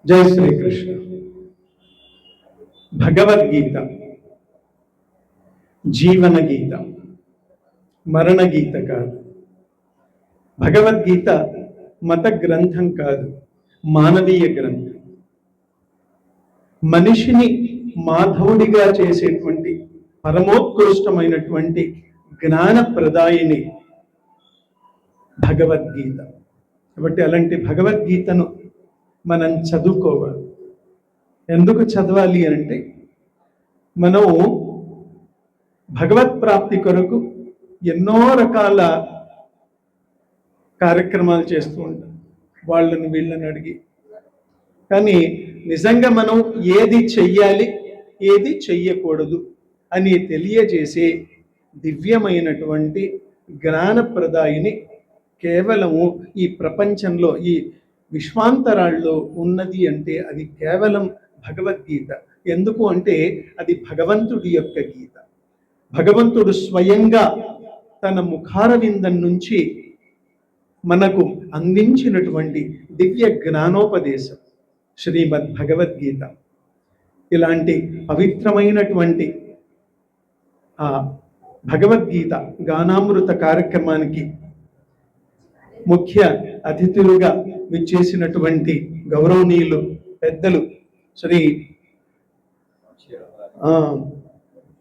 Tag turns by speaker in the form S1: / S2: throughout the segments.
S1: జై శ్రీకృష్ణ. భగవద్గీత జీవన గీత, మరణ గీత కాదు. భగవద్గీత మత గ్రంథం కాదు, మానవీయ గ్రంథం. మనిషిని మాధవుడిగా చేసేటువంటి పరమోత్కృష్టమైనటువంటి జ్ఞాన ప్రదాయిని భగవద్గీత. కాబట్టి అలాంటి భగవద్గీతను మనం చదువుకోవాలి. ఎందుకు చదవాలి అంటే, మనం భగవత్ ప్రాప్తి కొరకు ఎన్నో రకాల కార్యక్రమాలు చేస్తూ ఉంటాం, వాళ్ళని వీళ్ళని అడిగి. కానీ నిజంగా మనం ఏది చెయ్యాలి, ఏది చెయ్యకూడదు అని తెలియజేసే దివ్యమైనటువంటి జ్ఞానప్రదాయిని కేవలము ఈ ప్రపంచంలో, ఈ విశ్వాంతరాల్లో ఉన్నది అంటే అది కేవలం భగవద్గీత. ఎందుకు అంటే అది భగవంతుడి యొక్క గీత. భగవంతుడు స్వయంగా తన ముఖారవిందం నుంచి మనకు అందించినటువంటి దివ్య జ్ఞానోపదేశం శ్రీమద్ భగవద్గీత. ఇలాంటి పవిత్రమైనటువంటి ఆ భగవద్గీత గానామృత కార్యక్రమానికి ముఖ్య అతిథులుగా విచ్చేసినటువంటి గౌరవనీయులు పెద్దలు శ్రీ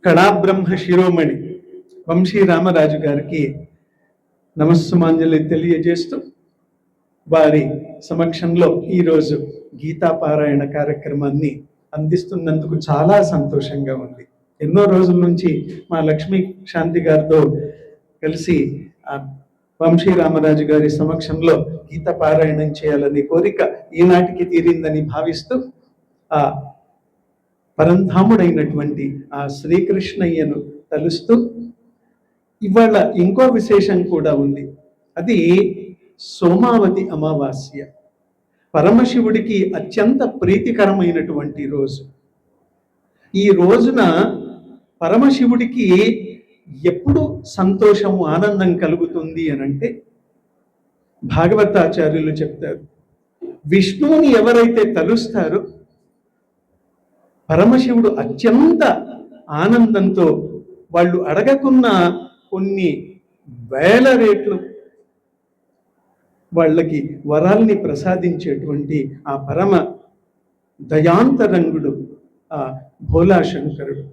S1: కళాబ్రహ్మ శిరోమణి వంశీ రామరాజు గారికి నమస్సుమాంజలి తెలియజేస్తూ, వారి సమక్షంలో ఈరోజు గీతాపారాయణ కార్యక్రమాన్ని అందిస్తున్నందుకు చాలా సంతోషంగా ఉంది. ఎన్నో రోజుల నుంచి మా లక్ష్మీ శాంతి గారితో కలిసి వంశీ రామరాజు గారి సమక్షంలో గీత పారాయణం చేయాలని కోరిక ఈనాటికి తీరిందని భావిస్తూ, ఆ పరంధాముడైనటువంటి ఆ శ్రీకృష్ణయ్యను తలుస్తూ, ఇవాళ ఇంకో విశేషం కూడా ఉంది. అది సోమావతి అమావాస్య. పరమశివుడికి అత్యంత ప్రీతికరమైనటువంటి రోజు. ఈ రోజున పరమశివుడికి ఎప్పుడు సంతోషము, ఆనందం కలుగుతుంది అని అంటే, భాగవతాచార్యులు చెప్తారు, విష్ణువుని ఎవరైతే తలుస్తారో పరమశివుడు అత్యంత ఆనందంతో వాళ్ళు అడగకున్న కొన్ని వేల రెట్లు వాళ్ళకి వరాల్ని ప్రసాదించేటువంటి ఆ పరమ దయాంతరంగుడు ఆ భోలాశంకరుడు.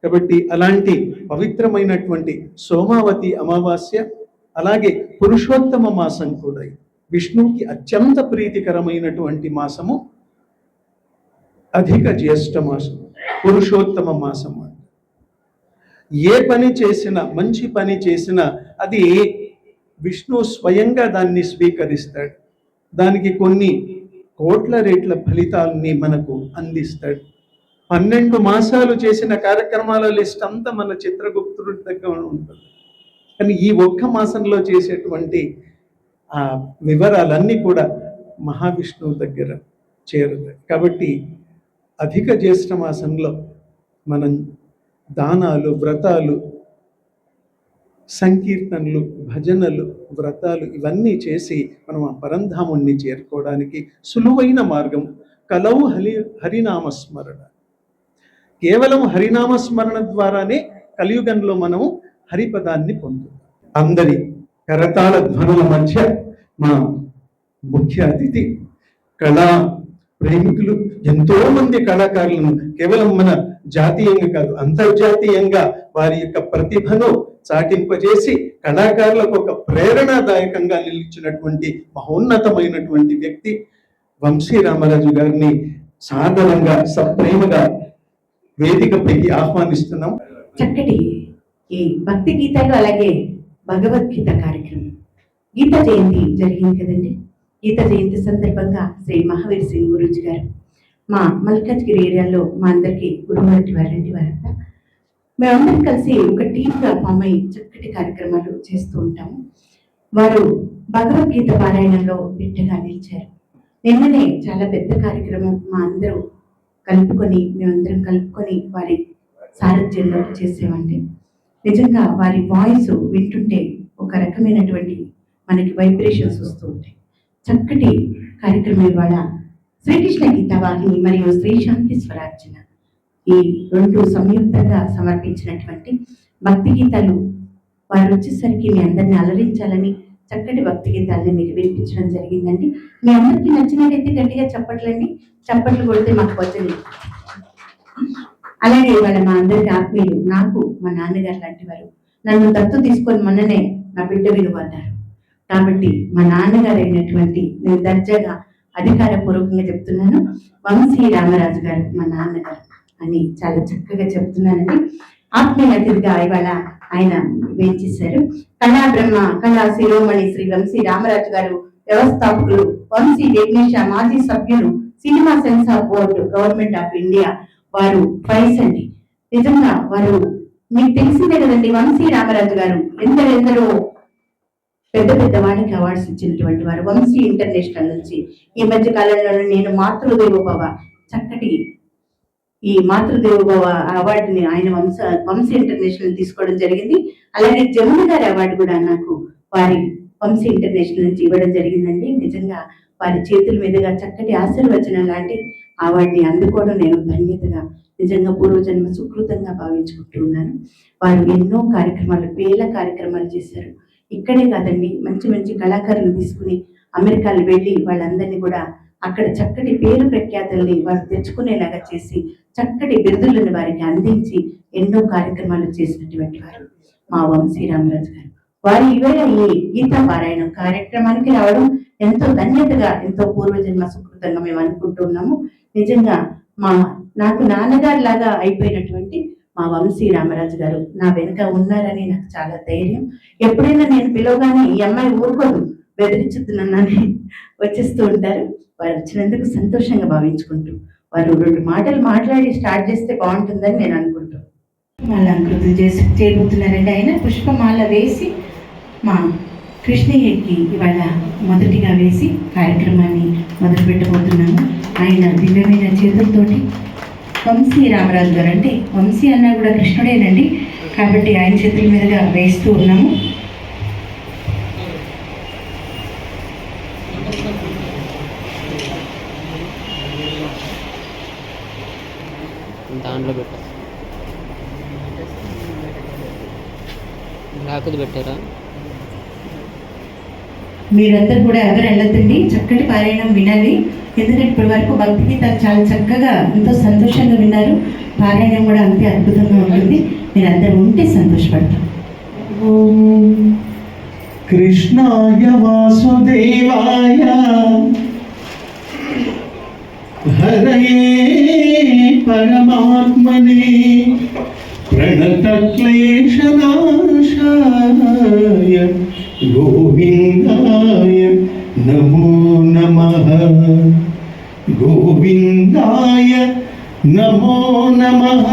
S1: కాబట్టి అలాంటి పవిత్రమైనటువంటి సోమావతి అమావాస్య, అలాగే పురుషోత్తమ మాసం కూడా విష్ణువుకి అత్యంత ప్రీతికరమైనటువంటి మాసము అధిక జ్యేష్ఠ మాసం, పురుషోత్తమ మాసం. ఏ పని చేసినా, మంచి పని చేసినా అది విష్ణు స్వయంగా దాన్ని స్వీకరిస్తాడు. దానికి కొన్ని కోట్ల రేట్ల ఫలితాలని మనకు అందిస్తాడు. 12 మాసాలు చేసిన కార్యక్రమాల లిస్ట్ అంతా మన చిత్రగుప్తుడి దగ్గర ఉంటుంది. కానీ ఈ ఒక్క మాసంలో చేసేటువంటి ఆ వివరాలన్నీ కూడా మహావిష్ణువు దగ్గర చేరుతాయి. కాబట్టి అధిక జ్యేష్ఠ మాసంలో మనం దానాలు, వ్రతాలు, సంకీర్తనలు, భజనలు, వ్రతాలు ఇవన్నీ చేసి మనం ఆ పరంధాముణ్ణి చేరుకోవడానికి సులువైన మార్గం కలౌ హరినామస్మరణ. కేవలం హరినామస్మరణ ద్వారానే కలియుగంలో మనము హరిపదాన్ని పొందుతాం. అందరి కరతాళ ధ్వనుల మధ్య మా ముఖ్య అతిథి, కళా ప్రేమికులు, ఎంతో మంది కళాకారులను కేవలం మన జాతీయంగా కాదు, అంతర్జాతీయంగా వారి యొక్క ప్రతిభను చాటింపజేసి కళాకారులకు ఒక ప్రేరణాదాయకంగా నిలిచినటువంటి మహోన్నతమైనటువంటి వ్యక్తి వంశీ రామరాజు గారిని సాధారణంగా సప్రేమగా వేదికపైకి ఆహ్వానిస్తున్నాం.
S2: చక్కటి ఈ భక్తి గీతాలు, అలాగే భగవద్గీత కార్యక్రమం, గీత జయంతి జరిగింది కదండి. గీత జయంతి సందర్భంగా శ్రీ మహావీర్ సింగ్ గురూజీ గారు మా మల్కాజ్గిరి ఏరియాలో మా అందరికీ గురువు వారంటి వారంతా మేమందరం కలిసి ఒక టీమ్గా ఫామ్ అయ్యి చక్కటి కార్యక్రమాలు చేస్తూ ఉంటాము. వారు భగవద్గీత పారాయణంలో దిట్టగా నిలిచారు. నిన్ననే చాలా పెద్ద కార్యక్రమం మా అందరూ మేమందరం కలుపుకొని వారి సారథ్యంలో చేసేవండి. నిజంగా వారి వాయిస్ వింటుంటే ఒక రకమైనటువంటి మనకి వైబ్రేషన్స్ వస్తూ ఉంటాయి. చక్కటి కార్యక్రమం ఇవాళ శ్రీకృష్ణ గీతావాహిని మరియు శ్రీ శాంతి స్వరార్చన ఈ రెండు సంయుక్తంగా సమర్పించినటువంటి భక్తి గీతాలు వారు వచ్చేసరికి మీ అందరిని అలరించాలని చక్కటి భక్తి గీతాలని మీకు వినిపించడం జరిగిందండి. మీ అందరికీ నచ్చినట్టయితే గట్టిగా చప్పట్లండి, చప్పట్లు కొడితే మాకు వచ్చింది. అలాగే ఇవాళ మా అందరికి ఆత్మీయులు, నాకు మా నాన్నగారు లాంటి వారు, నన్ను దత్తు తీసుకొని మొన్ననే నా బిడ్డ విలువ అన్నారు. కాబట్టి మా నాన్నగారు అయినటువంటి నేను దర్జాగా అధికారపూర్వకంగా చెప్తున్నాను, వంశీ రామరాజు గారు మా నాన్నగారు అని చాలా చక్కగా చెప్తున్నానండి. ఆత్మీయ అతిథిగా ఇవాళ ఆయన వేయించేశారు. కళా బ్రహ్మ కళా శిరోమణి శ్రీ వంశీ రామరాజు గారు వ్యవస్థాపకులు, వంశీ టెక్నీషియా మాజీ సభ్యులు, cinema censor board government of India వారు ప్రైజ్ అండి. నిజంగా వారు మీకు తెలిసిందే కదండి, వంశీ రామరాజు గారు ఎందరెందరో పెద్ద పెద్ద వారికి అవార్డ్స్ ఇచ్చినటువంటి వారు. వంశీ ఇంటర్నేషనల్ నుంచి ఈ మధ్య కాలంలో నేను మాతృదేవోభవ చక్కటి ఈ మాతృదేవోభవ అవార్డుని ఆయన వంశీ ఇంటర్నేషనల్ తీసుకోవడం జరిగింది. అలాగే జమున గారి అవార్డు కూడా నాకు వారి వంశీ ఇంటర్నేషనల్ నుంచి ఇవ్వడం జరిగిందండి. నిజంగా వారి చేతుల మీదుగా చక్కటి ఆశీర్వచనం లాంటి అవార్డుని అందుకోవడం నేను ధన్యతగా, నిజంగా పూర్వజన్మ సుకృతంగా భావించుకుంటూ ఉన్నాను. వారు ఎన్నో కార్యక్రమాలు, వేల కార్యక్రమాలు చేశారు. ఇక్కడే కాదండి, మంచి మంచి కళాకారులు తీసుకుని అమెరికాలో వెళ్ళి వాళ్ళందరినీ కూడా అక్కడ చక్కటి పేరు ప్రఖ్యాతుల్ని వారు తెచ్చుకునేలాగా చేసి చక్కటి బిరుదులను వారికి అందించి ఎన్నో కార్యక్రమాలు చేసినటువంటి వారు మా వంశీ రామరాజు గారు. వారి ఇవాళ ఈ గీతా పారాయణం కార్యక్రమానికి రావడం ఎంతో ధన్యతగా, ఎంతో పూర్వజన్మ సుకృతంగా మేము అనుకుంటున్నాము. నిజంగా నాకు నాన్నగారు లాగా అయిపోయినటువంటి మా వంశీ రామరాజు గారు నా వెనుక ఉన్నారని నాకు చాలా ధైర్యం. ఎప్పుడైనా నేను పిలవగానే ఈ అమ్మాయి ఊరుకోదు, బెదిరించుతున్నానని వచ్చేస్తూ ఉంటారు. వారు వచ్చినందుకు సంతోషంగా భావించుకుంటూ వారు రెండు మాటలు మాట్లాడి స్టార్ట్ చేస్తే బాగుంటుందని నేను అనుకుంటూ మాలాంకృతులు చేయబోతున్నారండి. ఆయన పుష్పమాల వేసి మా కృష్ణయ్యకి ఇవాళ మొదటిగా వేసి కార్యక్రమాన్ని మొదలు పెట్టబోతున్నాము. ఆయన దివ్యమైన చేతులతోటి వంశీ రామరాజు గారు, అంటే వంశీ అన్నా కూడా కృష్ణుడేనండి, కాబట్టి ఆయన చేతుల మీదుగా వేస్తూ ఉన్నాము.
S3: దాంట్లో పెట్టా రాకుది పెట్టారా?
S2: మీరందరూ కూడా ఎవరు వెళ్ళొద్దండి, చక్కటి పారాయణం వినాలి. ఎందుకంటే ఇప్పటి వరకు భక్తి గీతాలు చాలా చక్కగా ఎంతో సంతోషంగా విన్నారు. పారాయణం కూడా అంతే అద్భుతంగా ఉంటుంది. మీరందరూ ఉంటే సంతోషపడతాం.
S1: కృష్ణాయ వాసుదేవాయ హరయే పరమాత్మనే ప్రణతక్లేశనాశాయ గోవిందాయ నమో నమః. గోవిందాయ నమో నమః.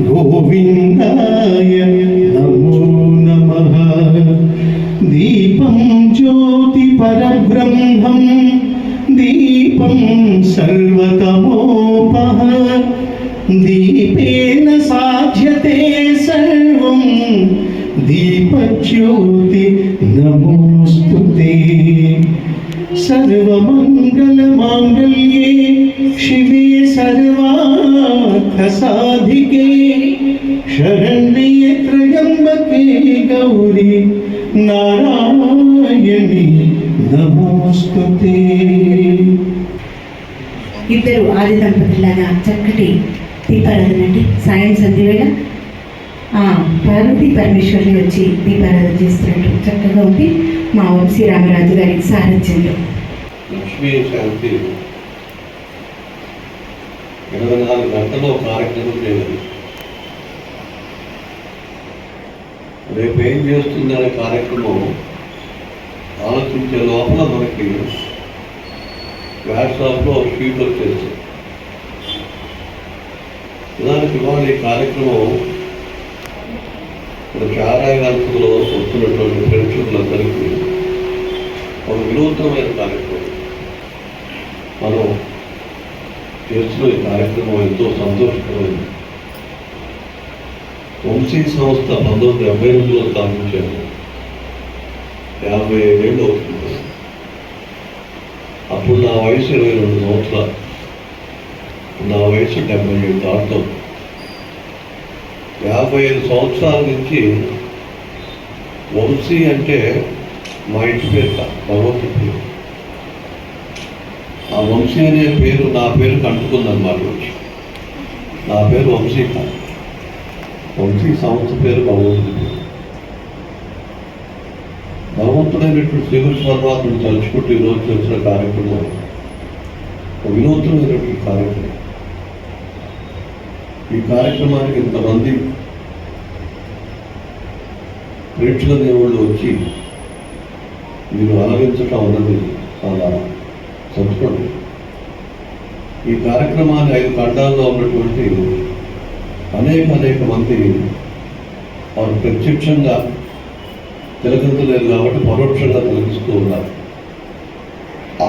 S1: గోవిందాయ నమో నమః. దీపం జ్యోతి పరబ్రహ్మం దీపం సర్వతమోపః. దీపేన సాధ్యతే సర్వం దీపజ్యోతి నమోస్తుతే. సర్వమంగళమాంగళ్యే శివే సర్వార్థసాధికే శరణ్యే త్రయంబకే గౌరీ నారాయణి నమోస్తుతే.
S2: ఇద్దరు ఆది దంపతులాగా చక్కటి దీపారాధన అండి. సాయం సంధ్య వేళ పార్వతీ పరమేశ్వరులు వచ్చి దీపారాధన చేస్తున్నట్టు చక్కగా ఉంది మా వంశీ రామరాజు గారి సారథ్యంలో.
S4: లక్ష్మీ శాంతి 24 గంటల్లో కార్యక్రమం చేయాలి. రేపు ఏం చేస్తుందనే కార్యక్రమం ఆలోచించే లోపల మనకి వాట్సాప్లో షీట్ వచ్చేస్తుంది. దానికి ఇవాళ ఈ కార్యక్రమం ఇప్పుడు చారాయణంలో వస్తున్నటువంటి ఫ్రెండ్షిప్లందరికీ ఒక వినూత్నమైన కార్యక్రమం. మనం చేస్తున్న ఈ కార్యక్రమం ఎంతో సంతోషకరమైంది. వంశీ సంస్థ 1978లో స్థాపించారు. 55 ఏళ్ళు అవుతుంది. నా వయసు 22 సంవత్సరాలు, నా వయసు 75 దాటుతుంది. 55 సంవత్సరాల నుంచి వంశీ అంటే మా ఇంటి పేరు కాదు, భగవంతుడి పేరు. ఆ వంశీ అనే పేరు నా పేరుకి అంటుకుందన్నమాట. వచ్చి నా పేరు వంశీ కాదు, వంశీ సంస్థ పేరు భగవంతుడి పేరు. భగవంతుడైనటువంటి శ్రీకృష్ణరాత్రుడు తలుచుకుంటూ ఈరోజు చేసిన కార్యక్రమం వినూత్నమైనటువంటి కార్యక్రమం. ఈ కార్యక్రమానికి ఇంతమంది ప్రేక్షక దేవుళ్ళు వచ్చి మీరు ఆలరించటం అన్నది చాలా సంతోషం. ఈ కార్యక్రమాన్ని 5 ఖండాల్లో ఉన్నటువంటి అనేక మంది వారు ప్రత్యక్షంగా తిలకించలేదు కాబట్టి పరోక్షంగా తిలకిస్తూ ఉన్నారు.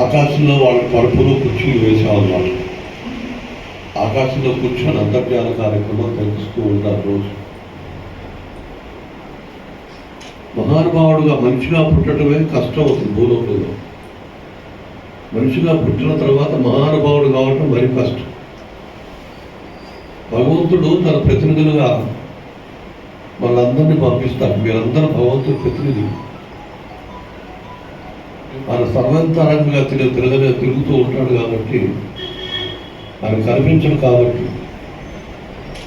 S4: ఆకాశంలో వాళ్ళ పరుపులు కుర్చీలు వేసేవాళ్ళమాట. ఆకాశంలో కూర్చొని అంతర్జాల కార్యక్రమం తెలుస్తూ ఉంటారు రోజు. మహానుభావుడుగా మనిషిగా పుట్టడమే కష్టం అవుతుంది భూలోకంలో. మనిషిగా పుట్టిన తర్వాత మహానుభావుడు కావటం మరి కష్టం. భగవంతుడు తన ప్రతినిధులుగా వాళ్ళందరినీ పంపిస్తాడు. మీరందరూ భగవంతుడి ప్రతినిధి. ఆయన సర్వంతరంగా తిరుగుతూ ఉంటాడు కాబట్టి, ఆయన కనిపించడు కాబట్టి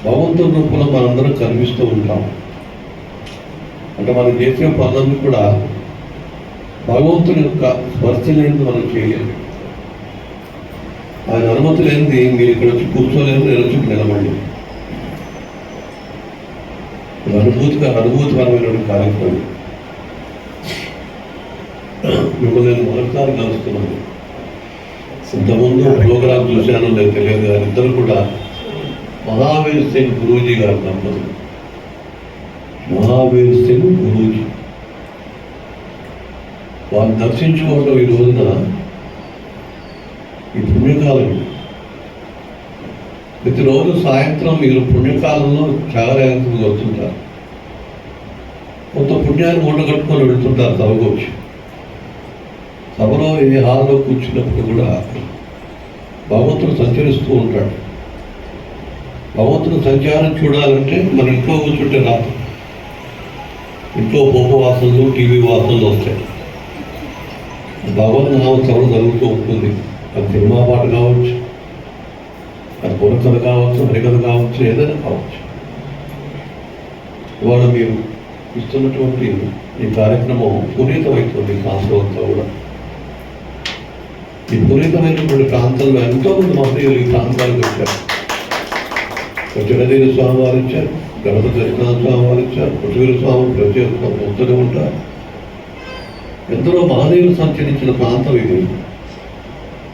S4: భగవంతుడి రూపంలో మనందరం కనిపిస్తూ ఉంటాం. అంటే మనం చేసే పనులన్నీ కూడా భగవంతుని యొక్క స్పర్శ లేనిది మనం చేయలేము. ఆయన అనుమతి లేనిది మీరు ఇక్కడ వచ్చి కూర్చోలేదు, నేను వచ్చి నిలబడి. అనుభూతిపరమైనటువంటి కార్యక్రమం. మిమ్మల్ని నేను మొదటిసారి కలుస్తున్నాను. ఇంతకుముందు ప్రోగ్రాం చూశాను నేను తెలియదు కానీ ఇద్దరు కూడా మహావీర్ సింగ్ గురూజీ గారు దంపతులు. మహావీర్ సింగ్ గురూజీ వారిని దర్శించుకోవడం ఈ రోజున ఈ పుణ్యకాలం. ప్రతిరోజు సాయంత్రం మీరు పుణ్యకాలంలో త్యాగరాజుకు వస్తుంటారు. కొంత పుణ్యాన్ని మూట కట్టుకొని వెళుతుంటారు సభకు వచ్చి. సభలో ఏ హాల్లో కూర్చున్నప్పుడు కూడా భగవంతుడు సంచరిస్తూ ఉంటాడు. భగవంతుడు సంచారం చూడాలంటే మన ఇంట్లో కూర్చుంటే రాదు. ఇంట్లో పోపు వాసనలు, టీవీ వాసనలు వస్తాయి. భగవద్ నామస్మరణ జరుగుతూ ఉంటుంది. అది సినిమా పాట కావచ్చు, అది పునకథ కావచ్చు, హరికథ కావచ్చు, ఏదైనా కావచ్చు. ఇవాళ మీరు ఇస్తున్నటువంటి ఈ కార్యక్రమం పునీతమవుతుంది. ప్రాంతంతో కూడా ఈ పునీతమైనటువంటి ప్రాంతంలో ఎంతోమంది మహనీయులు ఈ ప్రాంతానికి వచ్చారు. చిరదీర స్వామి వారు ఇచ్చారు, గణపతి సత్యనారాయణ స్వామి వారు ఇచ్చారు, పుట్టవీర స్వామి ప్రత్యేక వస్తూనే ఉంటారు. ఎందరో మహనీయులు సంచరించిన ప్రాంతం ఇది.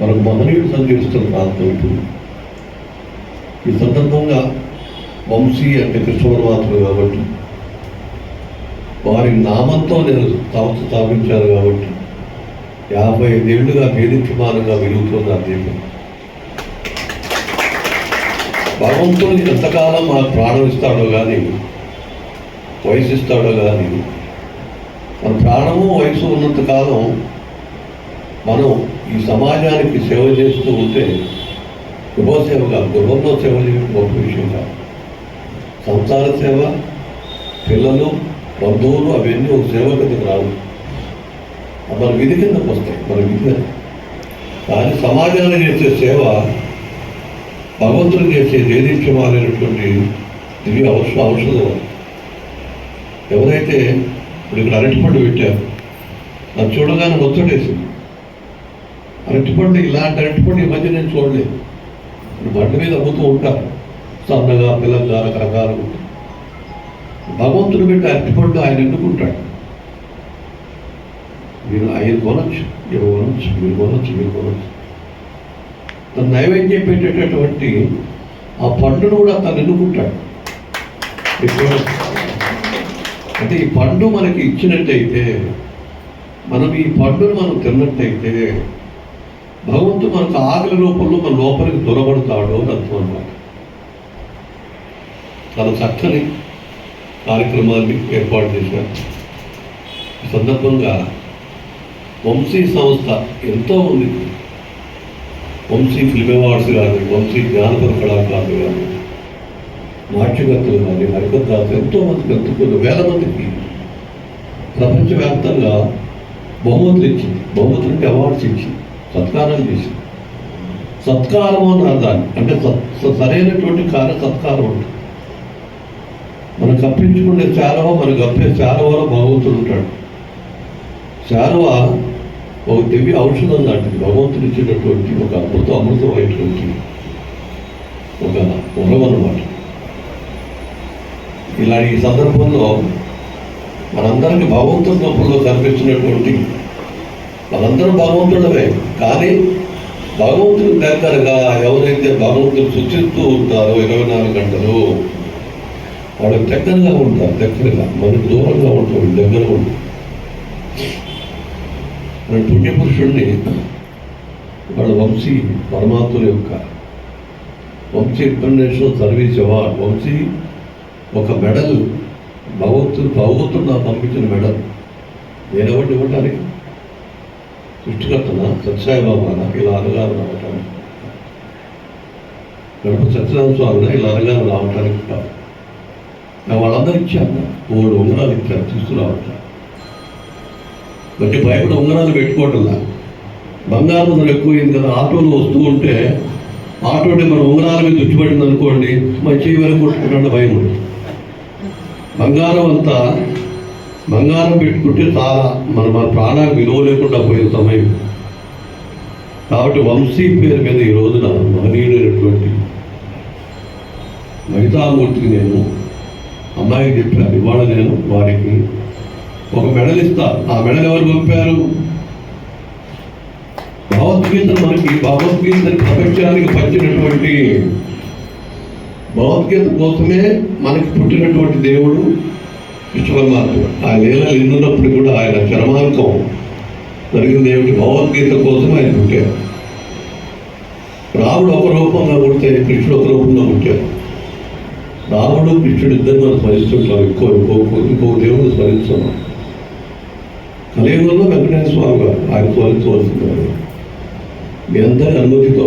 S4: మనకు మహనీయులు సంచరిస్తున్న ప్రాంతం ఇది. ఈ సందర్భంగా వంశీ అంటే కృష్ణ పరమాత్ముడు కాబట్టి వారి నామంతో నేను సంస్థ స్థాపించాను కాబట్టి 55 ఏళ్లుగా వేదికమానంగా వెలుగుతుంది ఆ దీపం. భగవంతుడు ఎంతకాలం మన ప్రాణం ఇస్తాడో కానీ, వయసు ఇస్తాడో కానీ, మన ప్రాణము వయసు ఉన్నంతకాలం మనం ఈ సమాజానికి సేవ చేస్తూ ఉంటే గృహసేవ కాదు, గృహంలో సేవ చేయడం గొప్ప విషయం కాదు. సంసార సేవ, పిల్లలు, బంధువులు అవన్నీ ఒక సేవ కిందకు రావు. మన విధి కిందకు వస్తాయి, మన విధి. కానీ సమాజాన్ని చేసే సేవ, భగవంతుడు చేసే దేదీప్యమాలైనటువంటి దివ్య ఔషధం. ఎవరైతే ఇప్పుడు ఇక్కడ అరటిపండు పెట్టారు, నాకు చూడగానే ముచ్చటేసింది. అరటిపండు, ఇలాంటి అరటిపండు ఈ మధ్య నేను చూడలేదు. ఇప్పుడు బండి మీద అమ్ముతూ ఉంటారు, సన్నగా, పిల్లగా, రకరకాలు. భగవంతుడు పెట్టి అరటిపండు ఆయన ఎన్నుకుంటాడు. మీరు ఆయన కొనొచ్చు, మీరు కొనొచ్చు, మీరు కొనొచ్చు, మీరు కొనొచ్చు. తను నైవేద్యం పెట్టేటటువంటి ఆ పండును కూడా తను ఎన్నుకుంటాడు. అంటే ఈ పండు మనకి ఇచ్చినట్టయితే, మనం ఈ పండును మనం తిన్నట్టయితే భగవంతుడు మనకు ఆకలి రూపంలో మన లోపలికి దొరబడతాడు అని అర్థం అన్నమాట. చాలా చక్కని కార్యక్రమాన్ని ఏర్పాటు చేశారు. ఈ సందర్భంగా వంశీ సంస్థ ఎంతో ఉంది. వంశీ ఫిల్మ్ అవార్డ్స్ కానీ, వంశీ జ్ఞానపద కళాకారులు కానీ, నాట్యకర్తలు కానీ, హరికథాలు ఎంతోమందికి కొన్ని వేల మందికి ప్రపంచవ్యాప్తంగా బహుమతులు ఇచ్చింది. బహుమతులు అంటే అవార్డ్స్ ఇచ్చింది, సత్కారాలు చేసింది. సత్కారం అని అర్థాన్ని అంటే సరైనటువంటి కార్య సత్కారం ఉంటుంది. మనం కప్పించుకునే శాలువ, మనకు కప్పే శాలువలో భగవంతుడు ఉంటాడు. శాలువ ఒక దివ్య ఔషధం లాంటిది, భగవంతుడు ఇచ్చేటటువంటి ఒక అమృతమైనటువంటి ఒక వరం అన్నమాట. ఇలాంటి ఈ సందర్భంలో మనందరికీ భగవంతుడి రూపంలో కనిపిస్తున్నటువంటి మనందరం భగవంతుడమే. కానీ భగవంతుడు దగ్గరగా ఎవరైతే భగవంతుడు సూచిస్తూ ఉంటారో 24 గంటలు వాళ్ళకి దగ్గరగా ఉంటారు. దగ్గరగా మనకు దూరంగా ఉంటారు, దగ్గరగా ఉంటారు. మన పుణ్యపురుషుడిని వాళ్ళ వంశీ పరమాత్ముల యొక్క Vamsi international service award, Vamsi ఒక మెడల్ భగవంతుడు నాకు పంపించిన మెడల్. నేను ఎవరిని ఇవ్వటానికి? సృష్టికర్తనా, సత్యసాయిబాబానా, ఇలా అనగారు రావటానికి, గణపతి సత్యనారాయణ స్వామినా ఇలా అనగారు రావటానికి కాదు. నాకు వాళ్ళందరూ ఇచ్చాను, 3 ఉంగరాలు ఇచ్చారు తీసుకురావటం. అంటే భయపడి ఉంగరాలు పెట్టుకోవటంలా, బంగారం ధర ఎక్కువైంది కదా. ఆటోలో వస్తూ ఉంటే ఆటోని మన ఉంగరాల మీద తుచ్చిపడింది అనుకోండి, మన చేయి వరకు కొట్టుకుంటాడు భయం ఉంటుంది. బంగారం పెట్టుకుంటే చాలా మన ప్రాణానికి విలువ లేకుండా పోయిన సమయం. కాబట్టి వంశీ పేరు మీద ఈ రోజున మహనీయుడైనటువంటి మహితామూర్తికి నేను అమ్మాయికి చెప్పాను, ఇవాళ నేను వారికి ఒక మెడల్ ఇస్తా. ఆ మెడల్ ఎవరు పంపారు? భగవద్గీతని ప్రపంచానికి పంచినటువంటి, భగవద్గీత కోసమే మనకి పుట్టినటువంటి దేవుడు కృష్ణ పరమాత్ముడు. ఆ లీలలు ఎన్నున్నప్పుడు కూడా ఆయన చరమాంకం జరిగింది ఏమిటి? భగవద్గీత కోసం ఆయన పుట్టారు. రాముడు ఒక రూపంగా పుడితే కృష్ణుడు ఒక రూపంగా పుట్టారు. రాముడు కృష్ణుడు ఇద్దరు మనం స్మరిస్తుంటాం, ఇంకో దేవుడు స్మరిస్తున్నాం. కలియుగంలో వెంకటేశ్వర స్వామి గారు ఆయన స్మరించవలసింది. మీ అందరి అనుమతితో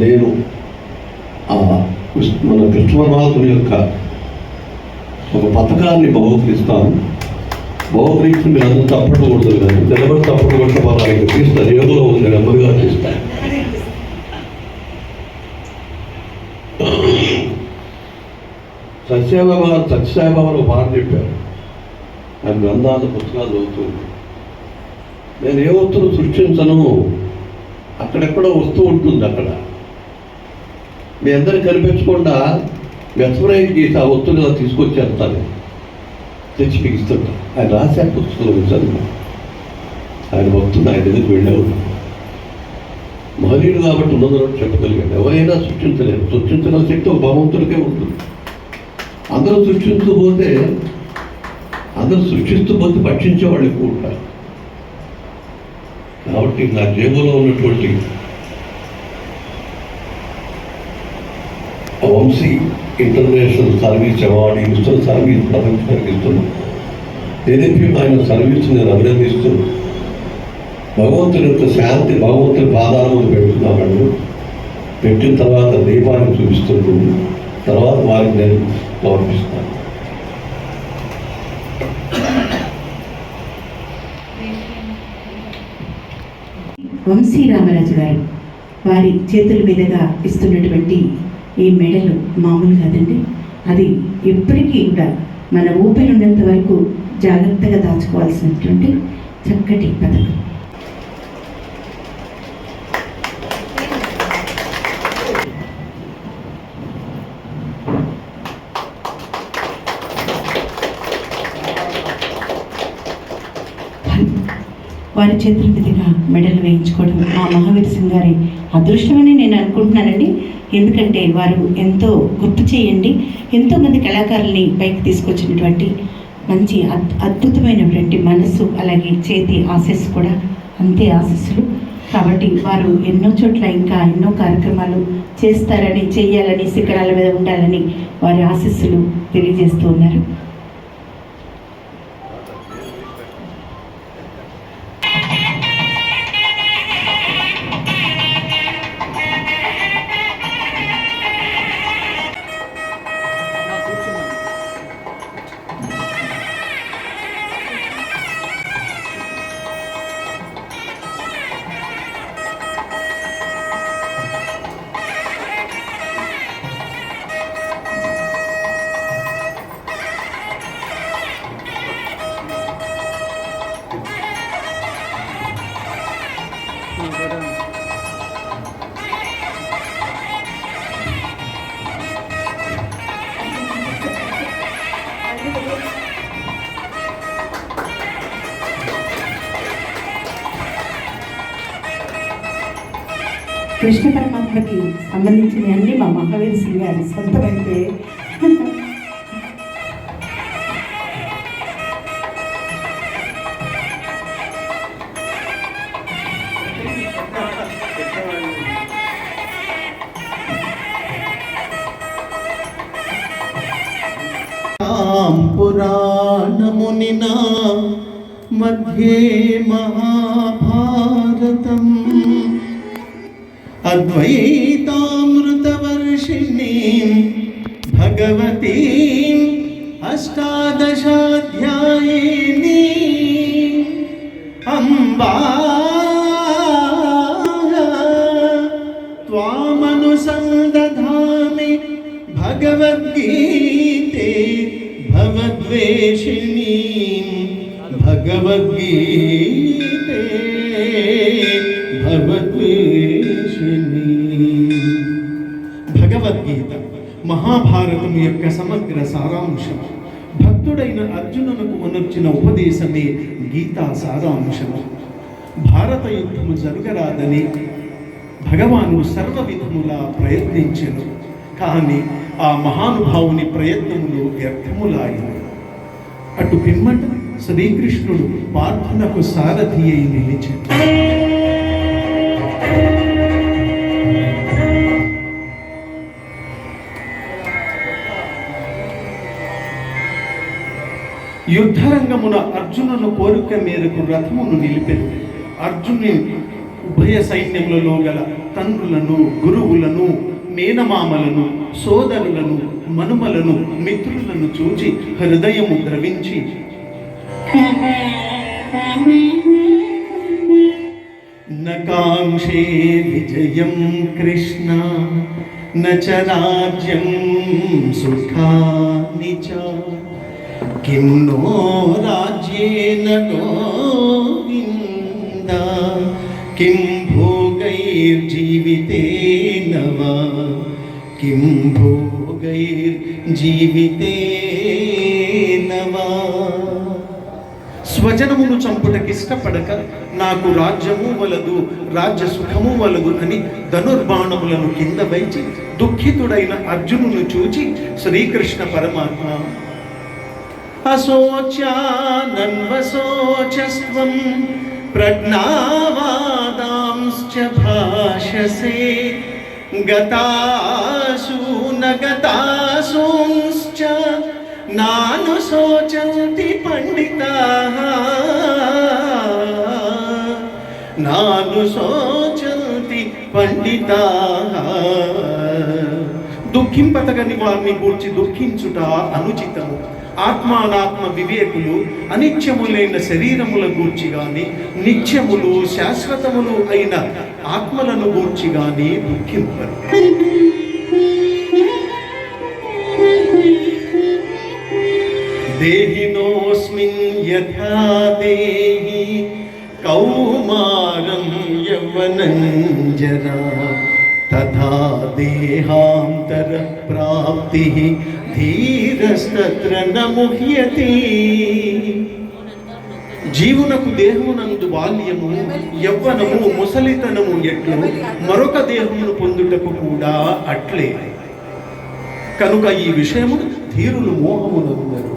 S4: నేను మన కృష్ణ పరమాత్ముని యొక్క ఒక పథకాన్ని బహుకరిస్తాను. బహుకరించి మీరు అందరూ తప్పట్లు కొడుతుంది కానీ నిలబడి తప్పట్లు కొట్టిన వాళ్ళకి తీస్తారు. ఏదో ఉంది, నెమ్మదిగా తీస్తాను. సత్యసాయిబాబా ఒక మాట చెప్పారు. ఆయన గ్రంథాలు పుస్తకాలు చదువుతుంది. నేను ఏ వస్తువును సృష్టించను, అక్కడెక్కడో వస్తూ ఉంటుంది. అక్కడ మీ అందరికి కనిపించకుండా మెస్మరైజ్ చేసి ఆ వస్తువులు తీసుకొచ్చేస్తాను, తెచ్చి మీకు ఇస్తుంటాను. ఆయన రాసే పుస్తకంలో చదువు. ఆయన భక్తుడు, ఆయన దగ్గరికి వెళ్ళేవాడు. మహనీయుడు కాబట్టి ఉన్నదో చెప్పగలిగాడు. ఎవరైనా సృష్టించలేరు. సృష్టించగల శక్తి ఒక భగవంతుడికే ఉంటుంది. అందరూ సృష్టిస్తూ పోతే భక్షించే వాళ్ళు ఎక్కువ ఉంటారు. కాబట్టి నా జేబులో ఉన్నటువంటి వంశీ ఇంటర్నేషనల్ సర్వీస్ అవార్డు ఇస్తున్న సర్వీస్ ప్రపంచానికి ఇస్తున్నాను. ఏదైతే ఆయన సర్వీస్ నేను అభినందిస్తూ భగవంతుని యొక్క శాంతి భగవంతుని పాదాల ముందు పెడుతున్నాను. పెట్టిన తర్వాత దీపాన్ని చూపిస్తుంటుంది. తర్వాత వారికి నేను సమర్పిస్తాను.
S2: వంశీ రామరాజు గారు వారి చేతుల మీదుగా ఇస్తున్నటువంటి ఈ మెడలు మామూలు కాదండి. అది ఎప్పటికీ కూడా మన ఊపిరి ఉన్నంత వరకు జాగ్రత్తగా దాచుకోవాల్సినటువంటి చక్కటి పథకం. వారి చేతుల మీదుగా మెడల్ వేయించుకోవడం మా మహావీర్ సింగ్ గారి అదృష్టమని నేను అనుకుంటున్నానండి. ఎందుకంటే వారు ఎంతో గుర్తు చేయండి, ఎంతోమంది కళాకారుల్ని పైకి తీసుకొచ్చినటువంటి మంచి అద్భుతమైనటువంటి మనసు, అలాగే చేతి ఆశీస్సు కూడా అంతే ఆశీస్సులు. కాబట్టి వారు ఎన్నో చోట్ల ఇంకా ఎన్నో కార్యక్రమాలు చేస్తారని, చెయ్యాలని, శిఖరాల మీద ఉండాలని వారి ఆశీస్సులు తెలియజేస్తూ ఉన్నారు. కృష్ణ పరమాత్మకి సంబంధించిన అన్ని మా మహావీర్ సింగ్ గారి సొంతమైతే
S1: పురాణమునినా మధ్యే మహాభారతం అద్వైతామృతవర్షిణీం భగవతీం అష్టాదశాధ్యాయినీ అంబా త్వామనుసందధామి భగవద్గీతే భవద్వేషిణీం భగవద్గీతే భగవద్వేషిణీ. భగవద్గీత మహాభారతం యొక్క సమగ్ర సారాంశం. భక్తుడైన అర్జునునకు మనొచ్చిన ఉపదేశమే గీతా సారాంశము. భారత యుద్ధము జరగరాదని భగవానుడు సర్వ విధములా ప్రయత్నించెను. కానీ ఆ మహానుభావుని ప్రయత్నములు వ్యర్థములాయిను. అటు పిమ్మట శ్రీకృష్ణుడు పార్థునకు సారథి అయి నిలిచెను. యుద్ధరంగమున అర్జునును కోరిక మేరకు రథమును నిలిపెను. అర్జునుని ఉభయ సైన్యములలో గల తండ్రులను, గురువులను, మేనమామలను, సోదరులను, మనుమలను, మిత్రులను చూచి హృదయము ద్రవించి నకాంక్షే విజయం కృష్ణ నచ రాజ్యం సుఖాని చ కిం నో రాజ్యేన గోవింద కిం భోగైర్జీవితేన వా కిం భోగైర్జీవితేన వా. స్వజనమును చంపుటకిష్టపడక నాకు రాజ్యము వలదు, రాజ్య సుఖము వలదు అని ధనుర్బాణములను కింద వైచి దుఃఖితుడైన అర్జునును చూచి శ్రీకృష్ణ పరమాత్మ అశోచ్యానన్వశోచస్వం ప్రజ్ఞావాదాంశ్చ భాషసే గతాసు నగతాసూంశ్చ నానుశోచంతి పండితాః నానుశోచంతి పండితాః. దుఃఖింపతగని వారిని గూర్చి దుఃఖించుట అనుచితము. ఆత్మానాత్మ వివేకులు అనిత్యములైన శరీరముల గూర్చి గాని, నిత్యములు శాశ్వతములు అయిన ఆత్మలను గూర్చి గాని దుఃఖింపరు. దేహినోస్మిన్ యథా దేహి కౌమారం యవ్వనం జరా తథా దేహాంతర ప్రాప్తి ధీరస్తత్ర న ముహ్యతి. జీవునకు దేహమునందు బాల్యము, యవ్వనము, ముసలితనము ఎట్లు మరొక దేహమును పొందుటకు కూడా అట్లే. కనుక ఈ విషయము ధీరులు మోహమునందరు.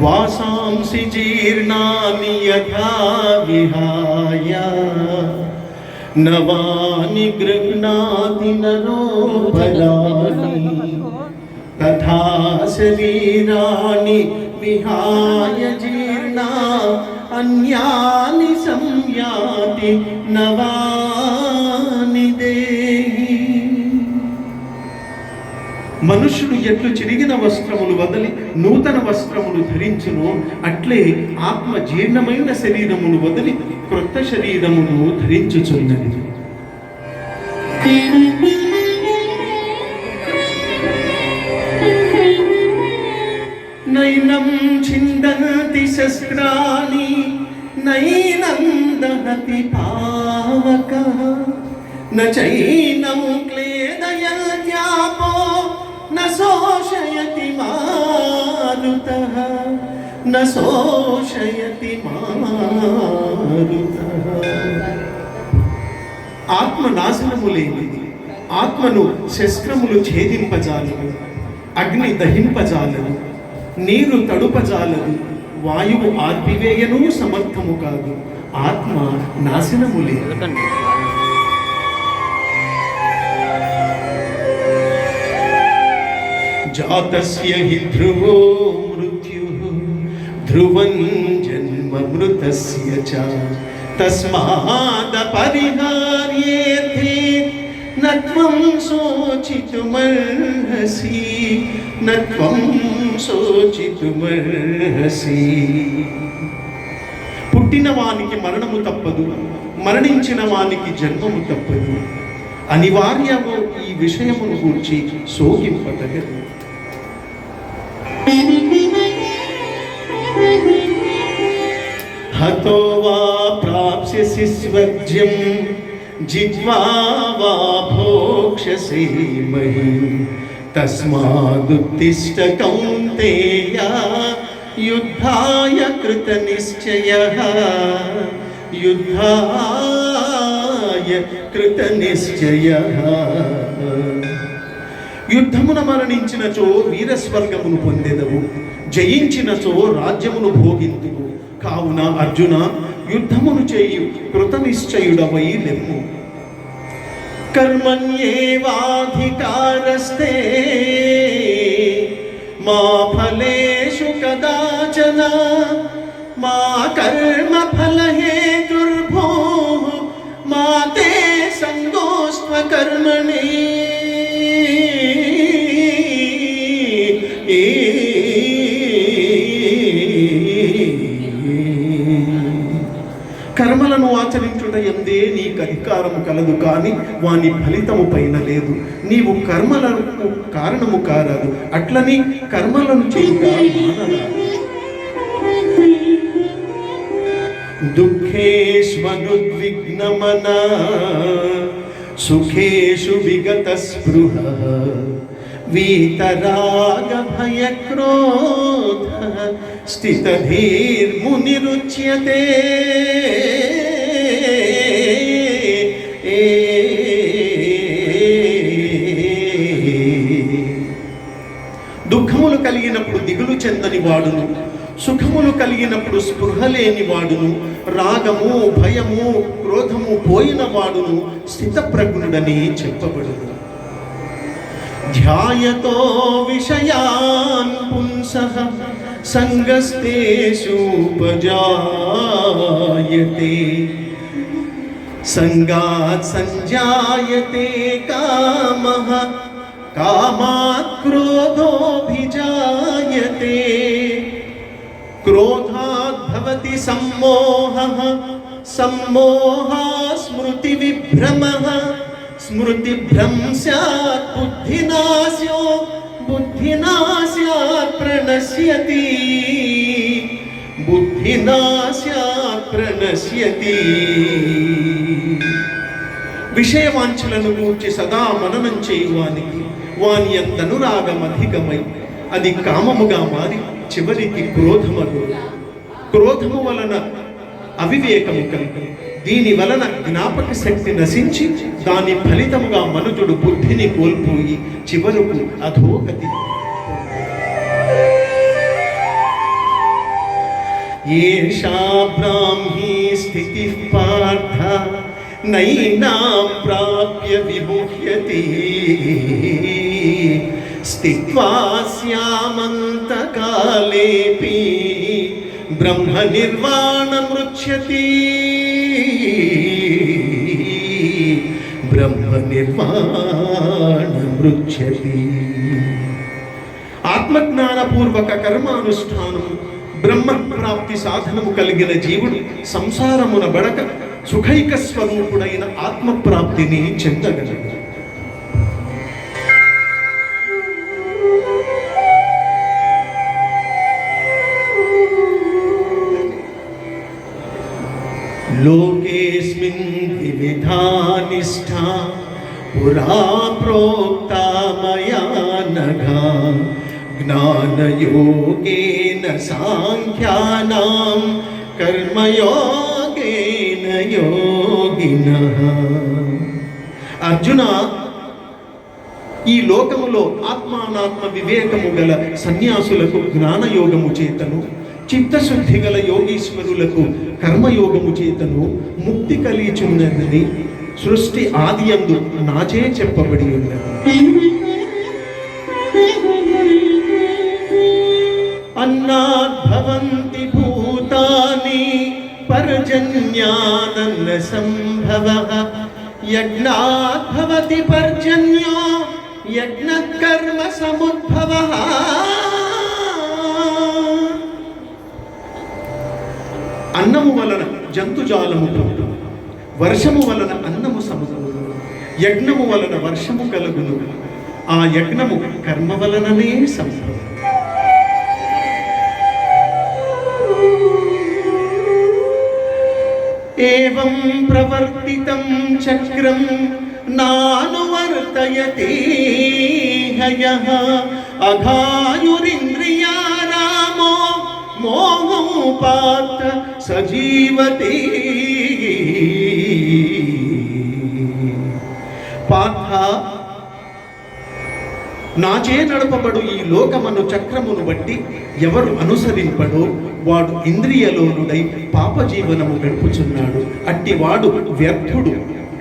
S1: వాసాంసి జీర్ణాని యథా విహాయ నవాని గృహ్ణాతి నరో బలాని తథా శరీరాణి విహాయ జీర్ణా అన్యాని సంయాతి నవాని దేహి. మనుష్యుడు ఎట్లు చిరిగిన వస్త్రములు వదిలి నూతన వస్త్రములు ధరించును, అట్లే ఆత్మ జీర్ణమైన శరీరమును వదిలి క్రొత్త శరీరమును ధరించుచున్నది. नैनं छिन्दन्ति शस्त्राणि नैनं दहति पावकः न चैनं क्लेदयत्यापो न शोषयति मारुतः न शोषयति मारुतः. ఆత్మ నాశనము లేనిది. ఆత్మను శస్త్రములు ఛేదింపజాలదు, అగ్ని దహింపజాలదు, నీరు తడుపజాలదు, వాయువు ఆర్పివేయను సమర్థము కాదు. ఆత్మ నాశనము లేదు. జాతస్య హి ధ్రువో మృత్యుః ధ్రువం జన్మ మృతస్య చ తస్మాదపరిహార్యేథే నత్వం శోచితుమర్హసి నత్వం శోచితుమర్హసి. పుట్టిన వానికి మరణము తప్పదు, మరణించిన వానికి జన్మము తప్పదు. అనివార్యము ఈ విషయమును గూర్చి శోకింపతగదు. హతో వా ప్రాప్స్యసి స్వర్గ్యం జిత్వా వా భోక్ష్యసి మహీం తస్మాదుత్తిష్ట కౌంతేయ యుద్ధాయ కృతనిశ్చయః యుద్ధాయ కృతనిశ్చయః. యుద్ధమున మరణించినచో వీరస్వర్గమును పొందెదవు, జయించినచో రాజ్యమును భోగింతువు. కావున అర్జున, యుద్ధమును చేయు కృతనిశ్చయుడవై లెమ్ము. కర్మణ్యేవాధికారస్తే మా ఫలేషు కదాచన మా కర్మ ఫలహేతుర్భో మా తే సంగోస్త్వ కర్మణి. కర్మలను ఆచరించుట ఎందే నీకు అధికారము కలదు, కానీ వాని ఫలితము పైన లేదు. నీవు కర్మలకు కారణము కారాదు, అట్లని కర్మలను చేయుట మానరాదు. దుఃఖేష్వనుద్విగ్నమనా సుఖేషు విగత స్పృహ వీతరాగ భయక్రోధ స్థితధీర్మునిరుచ్యతే. దుఃఖములు కలిగినప్పుడు దిగులు చెందని వాడును, సుఖములు కలిగినప్పుడు స్పృహ లేని వాడును, రాగము భయము క్రోధము పోయిన వాడును స్థితప్రజ్ఞుడని చెప్పబడును. ధ్యాయతో విషయాన్ పుంసః సంగస్తేషూపజాయతే సంగాత్ సంజాయతే కామః కామాత్ క్రోధోభిజాయతే క్రోధాత్ భవతి సమ్మోహః సమ్మోహాత్ స్మృతి విభ్రమః స్మృతిభ్రంశాత్ బుద్ధినాశో బుద్ధినాశాత్ ప్రణశ్యతి బుద్ధినాశాత్ ప్రణశ్యతి. విషయవాంఛలను గూర్చి సదా మననం చేయువానికి వాని యందనురాగం అధికమై అది కామముగా మారి చివరికి క్రోధమగు. క్రోధము వలన అవివేకము కలుగు. దీని వలన జ్ఞాపక శక్తి నశించి దాని ఫలితముగా మనుజుడు బుద్ధిని కోల్పోయి చివరకు అధోగతి. ఏషా బ్రాహ్మీ స్థితి పార్థ నైనాం ప్రాప్య విముహ్యతి స్థిత్వా స్యామంతకాలేపి బ్రహ్మ నిర్వాణమృచ్యతి బ్రహ్మ నిర్వాణమృచ్యతి. ఆత్మజ్ఞానపూర్వక కర్మానుష్ఠానము బ్రహ్మ ప్రాప్తి సాధనము కలిగిన జీవుడు సంసారమున బడక సుఖైక స్వరూపుడైన ఆత్మప్రాప్తిని చెందగలడు. निष्ठा पुरा प्रोक्ता मया नघा ज्ञानयोगेन साङ्ख्यानां कर्मयोगेन योगिनः. అర్జున, ఈ లోకములో ఆత్మానాత్మ వివేకము గల సన్యాసులకు జ్ఞానయోగము చేతను, చిత్తశుద్ధి గల యోగీశ్వరులకు కర్మయోగము చేతను ముక్తి కలిచున్నదని సృష్టి ఆదియందు నాచే చెప్పబడి ఉన్నది. అన్నాద్భవంతి భూతాని పర్జన్యానన్న సంభవః యజ్ఞాద్భవతి పర్జన్యో యజ్ఞకర్మ సముద్భవః. అన్నము వలన జంతుజాలము పుట్టును, వర్షము వలన అన్నము సముద్రము, యజ్ఞము వలన వర్షము కలుగును, ఆ యజ్ఞము కర్మ వలననే సంభవం. ఏవం ప్రవర్తితం చక్రం నానువర్తయతే హయః అఘాయురింద్రియా రామో మోహోపాత్త సజీవతే. పార్థ, నాచే నడపబడు ఈ లోకమను చక్రమును బట్టి ఎవరు అనుసరింపడో వాడు ఇంద్రియలోనుడై పాపజీవనము గడుపుచున్నాడు. అట్టివాడు వ్యర్థుడు,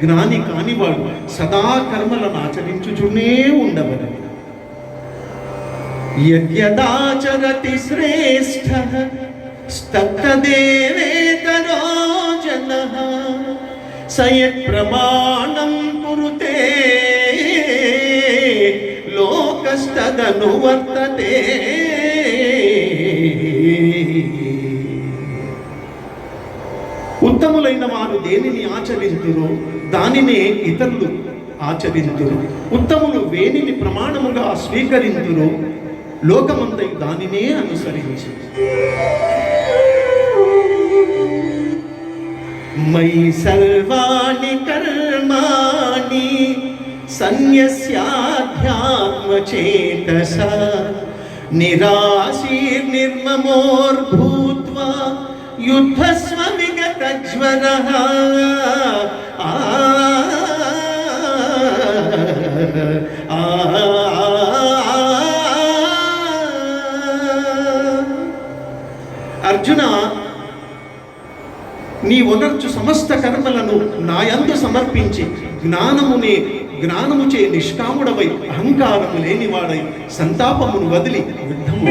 S1: జ్ఞాని కానివాడు సదా కర్మలను ఆచరించుచునే ఉండవలెను. యద్యదాచరతి శ్రేష్ఠః స్తత్తదేవేతరో జనః స యత్ప్రమాణం కురుతే లోకస్తదనువర్తతే. ఉత్తములైన వారు దేనిని ఆచరింతురో దానినే ఇతరులు ఆచరింతురు. ఉత్తములు వేనిని ప్రమాణముగా స్వీకరింతురో లోకమందై దానినే అనుసరించి. మయి సర్వాణి కర్మాణి సన్యస్యాధ్యాత్మచేతసా నిరాశీర్నిర్మమోర్భూత్వా యుద్ధస్వ విగతజ్వరః. అర్జున, నీ వనర్చు సమస్త కర్మలను నాయందు సమర్పించి జ్ఞానముచే నిష్కాముడవై అహంకారము లేనివాడై సంతాపమును వదిలి యుద్ధము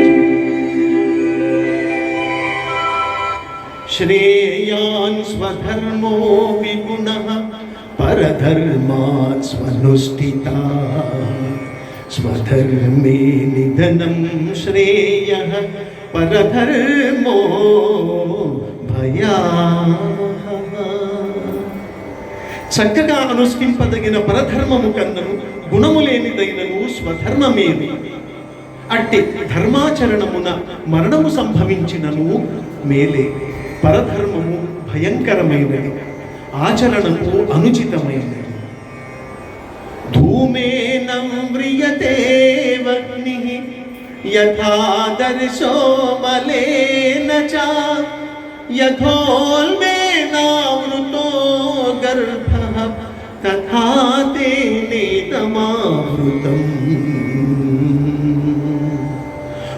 S1: శ్రేయాన్ స్వధర్మో విగుణః పరధర్మాత్ స్వనుష్ఠితా స్వధర్మే నిధనం శ్రేయః పరధర్మో భయాః. చక్కగా అనుష్ఠింపదగిన పరధర్మము కన్నను గుణము లేనిదైనను స్వధర్మమేది. అట్టి ధర్మాచరణమున మరణము సంభవించినను మేలే. పరధర్మము భయంకరమైనది, ఆచరణము అనుచితమైనది. ధూమేన వ్రియతే వహ్నిః యథాదర్శో మలేన చ యథోల్బేనావృతో గర్భః తథా తేనేతమావృతం.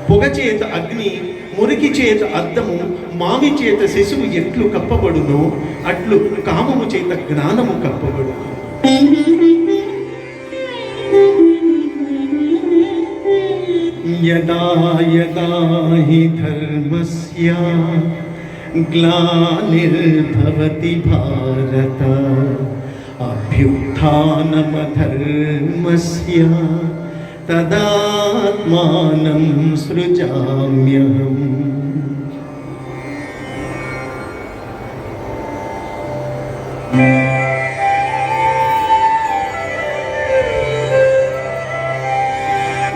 S1: పొగ చేత అగ్ని, మురికి చేత అద్దము, మావి చేత శిశువు ఎట్లు కప్పబడునో అట్లు కామము చేత జ్ఞానము కప్పబడును. యదా యదా హి ధర్మస్య గ్లానిర్భవతి భారత అభ్యుత్థానమధర్మస్య తదాత్మానం సృజామ్యహం.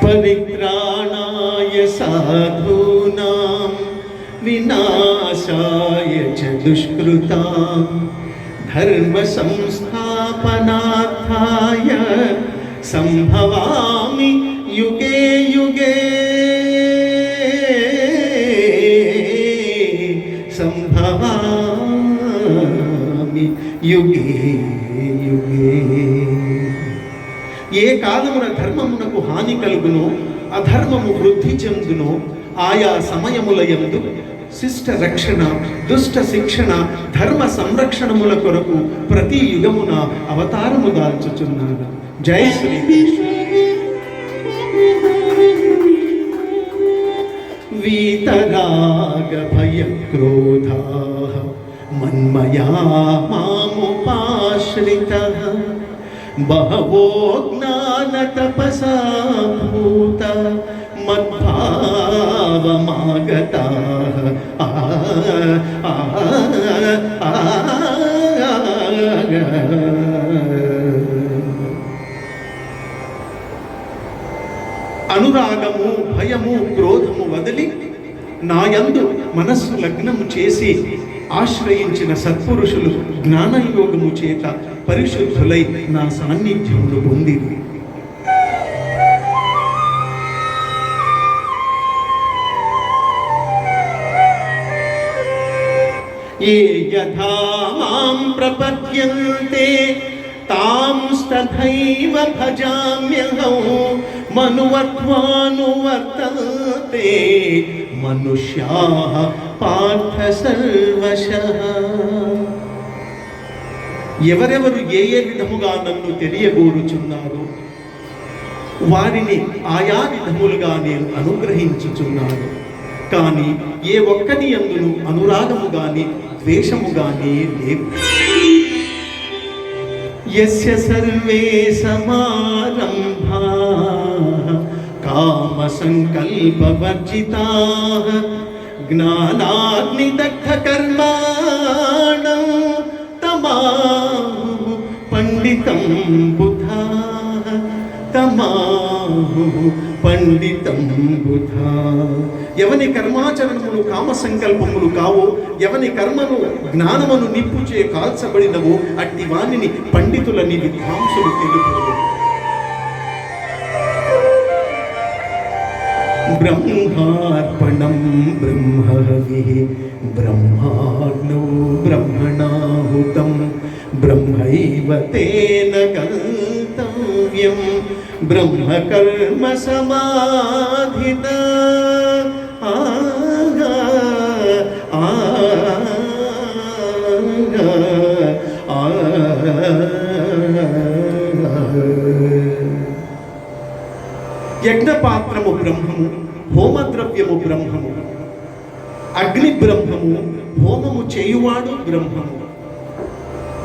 S1: పరిత్రాణాయ సాధూనాం వినాశాయ చ దుష్కృతాం ధర్మ సంస్థాపనార్థాయ विहाय संभवामि युगे युगे संभवामि युगे युगे ఏ కాలమున ధర్మమునకు హాని కలుగునో అధర్మము వృద్ధి చెందునో ఆయా సమయములయందు శిష్ట రక్షణ దుష్ట శిక్షణ ధర్మ సంరక్షణముల కొరకు ప్రతి యుగమున అవతారము దాల్చుచున్నాను. జై శ్రీకృష్ణ. వీతరాగ భయ క్రోధా మన్మయా మాముపాశ్రితః బహవో జ్ఞాన తపసా భూత మద్భావమాగతాః అనురాగము భయము క్రోధము వదిలి నాయందు మనస్సు లగ్నము చేసి ఆశ్రయించిన సత్పురుషులు జ్ఞానయోగము చేత పరిశుద్ధులై నా సాన్నిధ్యమును పొందిరి. ఏ యథా మాం ప్రపద్యంతే తాంస్తథైవ భజామ్యహం మనువర్త్వానువర్తంతే మనుష్యాః పార్థ సర్వశః. ఎవరెవరు ఏ ఏ విధముగా నన్ను తెలియగోరుచున్నారో వారిని ఆయా విధములుగా నేను అనుగ్రహించుచున్నాను. కానీ ఏ ఒక్కని యందును అనురాగము గాని ద్వేషము గాని లేవు. యస్య సర్వే సమారంభాః కామ సంకల్ప వర్జితాః జ్ఞానాగ్నిదగ్ధ కర్మాణం తమాహు పండితం బుధాః తమాహు పండితం బుధా. ఎవని కర్మాచరణములు కామ సంకల్పములు కావో ఎవని కర్మను జ్ఞానమును నిప్పుచే కాల్చబడినవో అట్టి వాణిని పండితులని విద్వాంసులు తెలుపుతారు. బ్రహ్మార్పణం బ్రహ్మహవిః బ్రహ్మాగ్నౌ బ్రహ్మణాహుతం బ్రహ్మైవ తేన గంతవ్యం బ్రహ్మకర్మ సమాధినా. యజ్ఞపాత్రము బ్రహ్మము, హోమద్రవ్యము బ్రహ్మము, అగ్ని బ్రహ్మము, హోమము చేయువాడు బ్రహ్మము.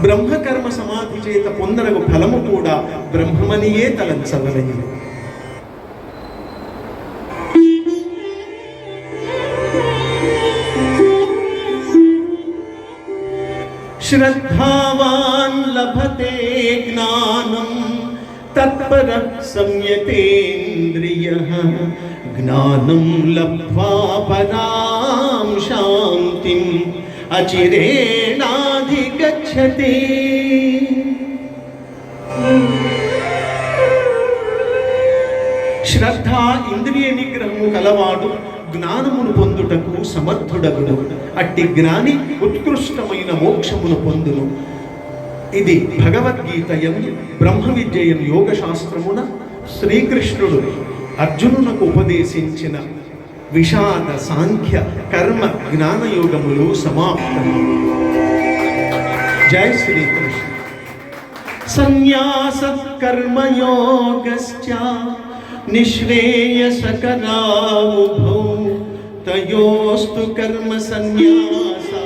S1: బ్రహ్మకర్మ సమాధి చేత పొందనగు ఫలము కూడా బ్రహ్మమనియే తలంచవలెను. శ్రద్ధావాన్ లభతే జ్ఞానం తత్పర సంయతేంద్రియః జ్ఞానం లబ్ధ్వా పరాం శాంతిం అచిరేణాధిగచ్చతి. శ్రద్ధ ఇంద్రియ నిగ్రహము కలవాడు జ్ఞానమును పొందుటకు సమర్థుడగును. అట్టి జ్ఞాని ఉత్కృష్టమైన మోక్షమును పొందును. ఇది భగవద్గీత యందు బ్రహ్మ విద్యయం యోగ శాస్త్రమున శ్రీకృష్ణుడు అర్జునునకు ఉపదేశించిన విషాద సాంఖ్య కర్మ జ్ఞానయోగములు సమాప్తము. జై శ్రీకృష్ణ. సన్యాస కర్మయోగశ్చ నిశ్రేయసకరావుభౌ తయోస్తు కర్మ సన్యాసా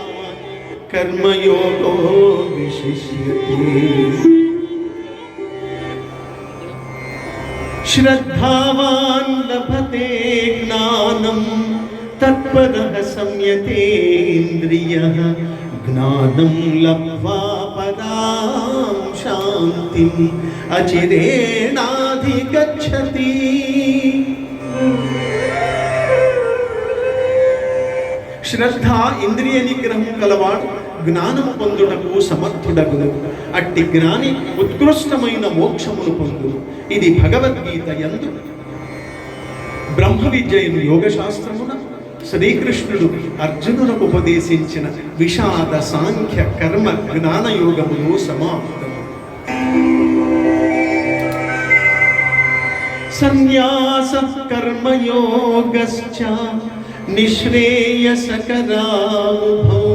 S1: కర్మయోగో విశిష్యతే. శ్రద్ధావాన్ లభతే జ్ఞానం తత్పరః సంయతేంద్రియః జ్ఞానం లబ్ధ్వా పరాం శాంతిం అచిరేణాధిగచ్చతి. శ్రద్ధ ఇంద్రియ నిగ్రహం కలవాడు జ్ఞానము పొందుటకు సమర్థుడగును. అట్టి జ్ఞాని ఉత్కృష్టమైన మోక్షమును పొందును. ఇది భగవద్గీత యందు బ్రహ్మ విద్యను యోగ శాస్త్రమున శ్రీకృష్ణుడు అర్జునులకు ఉపదేశించిన విషాద సాంఖ్య కర్మ జ్ఞాన యోగములు సమాప్తం. సన్యాస కర్మయోగశ్చ నిశ్రేయసకరావుభౌ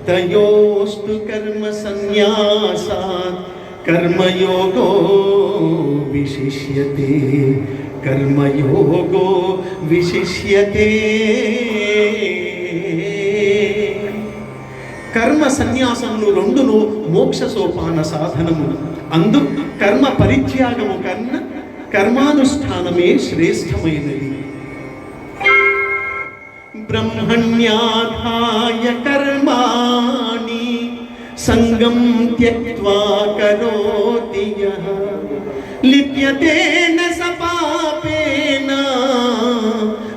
S1: తయోస్తు కర్మ సన్యాసాత్ కర్మయోగో విశిష్యతే. కర్మయోగో విశిష్యతే. కర్మ సన్యాసములు రెండును మోక్ష సోపాన సాధనములు. అందు కర్మ పరిత్యాగము కన్నా కర్మానుష్ఠానమే శ్రేష్టమైనది. బ్రహ్మణ్యాధాయ కర్మాణి సంగం త్యక్త్వా కరోతి యః లిప్యతేన స పాపేన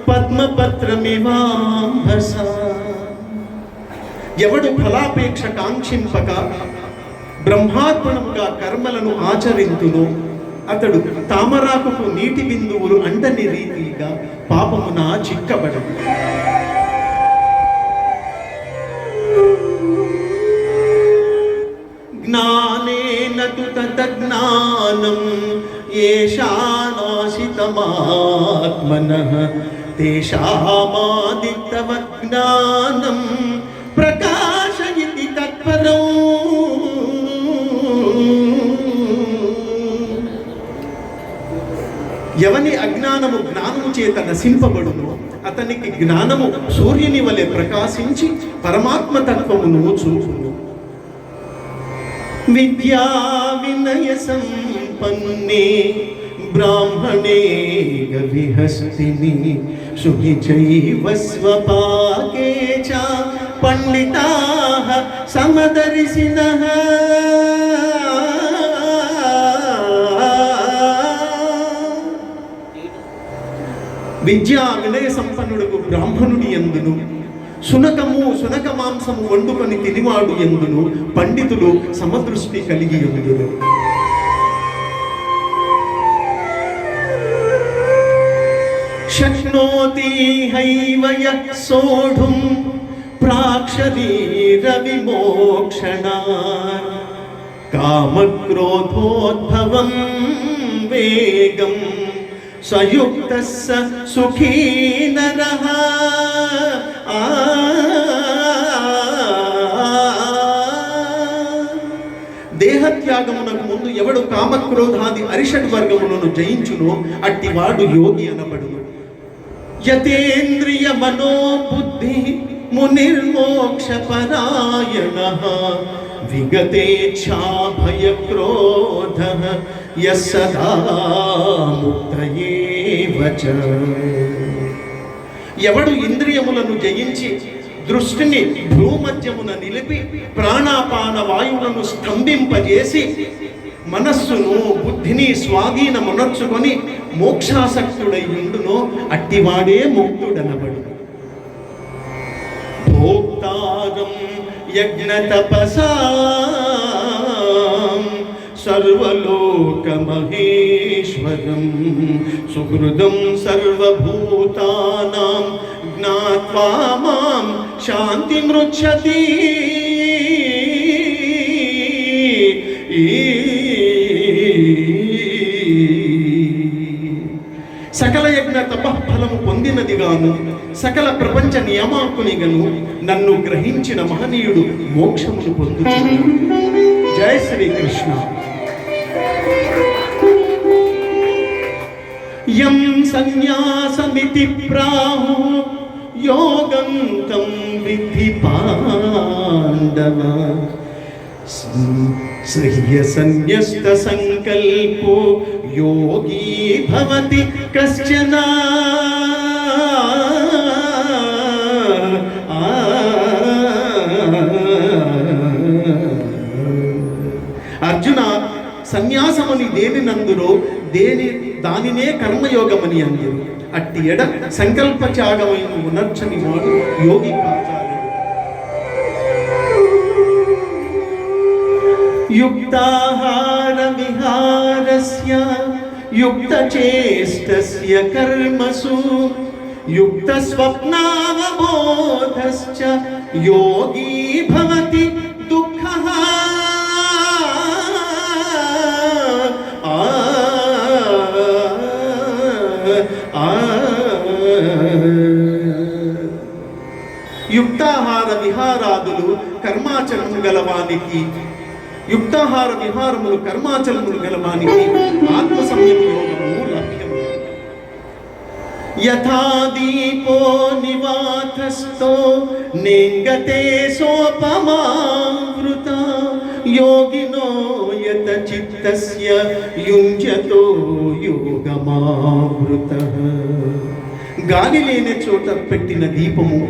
S1: పద్మపత్రమివాంభసా. ఎవడు ఫలాపేక్ష కాంక్షింపక బ్రహ్మార్పణముగా కర్మలను ఆచరింతునో అతడు తామరాకుకు నీటి బిందువులు అంటని రీతిగా పాపమున చిక్కబడదు. జ్ఞానేన తు తజ్ఞానం ఏషానాశితమాత్మనః తేషామాదితవ జ్ఞానం ప్రకాశయతి తత్పరం. ఎవని అజ్ఞానము జ్ఞానము చేత నశింపబడును అతనికి జ్ఞానము సూర్యుని వలె ప్రకాశించి పరమాత్మ తత్వమును చూపును. విద్యా వినయ సంపన్నే బ్రాహ్మణే గవిహస్తిని సుఖిచైవ స్వపాకే చ పండితాః సమదర్శినః. విద్యా వినయ సంపన్నుడుకు బ్రాహ్మణుడి యందును సునక మాంసము వండుకొని తినివాడు యందును పండితులు సమదృష్టి కలిగి యందును. శక్నోతి హైవ యః సోఢుం ప్రాక్శరీర విమోక్షణాత్ కామక్రోధోద్భవం వేగం సయుక్తస్స సుఖీ నరః. దేహత్యాగమునకు ముందు ఎవడు కామక్రోధాది అరిషడ్ వర్గములను జయించునో అట్టివాడు యోగి అనబడును. యతేంద్రియ మనోబుద్ధి మునిర్మోక్ష పరాయణః విగతేచ్ఛా భయ క్రోధః యస్సదా ముక్తయేవ చ. ఎవడు ఇంద్రియములను జయించి దృష్టిని భ్రూమధ్యమున నిలిపి ప్రాణాపాన వాయువులను స్తంభింపజేసి మనస్సును బుద్ధిని స్వాధీనమునర్చుకొని మోక్షాసక్తుడై ఉండునో అట్టివాడే ముక్తుడనబడు. భోక్తారం యజ్ఞతపసాం సర్వలోకమహేశ్వరం సుహృదం సర్వభూతానాం జ్ఞాత్వా మాం శాంతిమృచ్చతి. సకల యజ్ఞ తపఃఫలము పొందినదిగాను సకల ప్రపంచ నియమాకునిగను నన్ను గ్రహించిన మహనీయుడు మోక్షమును పొందుతాడు. జయ శ్రీకృష్ణ. యం సన్యాసమితి ప్రాహు యోగం తం విద్ధి పాండవ. సన్యస్త సంకల్పో యోగీ భవతి కశ్చన. అర్జున, సన్యాసమని దేని నందురో దానినే కర్మయోగమని అందరు. అట్టి ఎడ సంకల్ప త్యాగమైన ఉనర్చని వాడు యోగి కాచాడు. యుక్తాహార విహారస్య యుక్తచేష్టస్య కర్మసు యుక్త స్వప్నావబోధశ్చ యోగీ భవతి దుఃఖః. యుక్తాహార విహారాదులు కర్మాచరణ గలవానికి, యుక్తాహార విహారములు కర్మాచరణములు గలవానికి ఆత్మ సంయమ యోగము లభ్యము. యథా దీపో నివాతస్థో నింగతే సోపమావృత యోగినో యత చిత్తస్య యుంజతో యోగమావృతః. గాలి లేని చోట పెట్టిన దీపము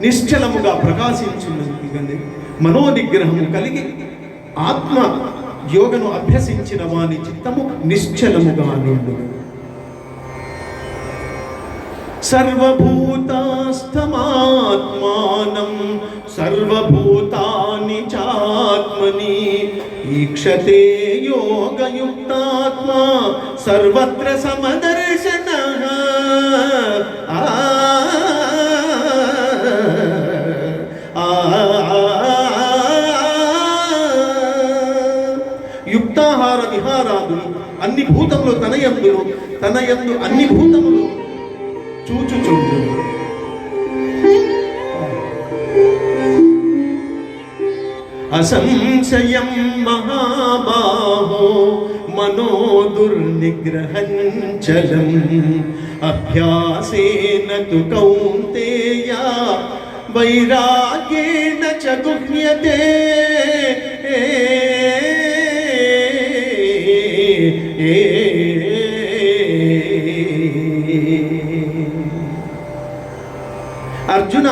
S1: నిశ్చలముగా ప్రకాశించున్నది. మనోనిగ్రహము కలిగి ఆత్మ యోగను అభ్యసించిన వాని చిత్తము నిశ్చలముగా నిండు. సర్వభూతాస్థమాత్మానం సర్వభూతాని చాత్మని ఈక్షతే యోగయుక్తాత్మా సర్వత్ర సమదర్శనః. యుక్తాహార విహారాదులు అన్ని భూతములు తన యందు అన్ని భూతములు చూచుచుండు. అసంశయం మహాబాహో మనో దుర్నిగ్రహం చలం అభ్యాసేన తు కౌంతేయ వైరాగ్యేణ చ గుహ్యతే. అర్జున,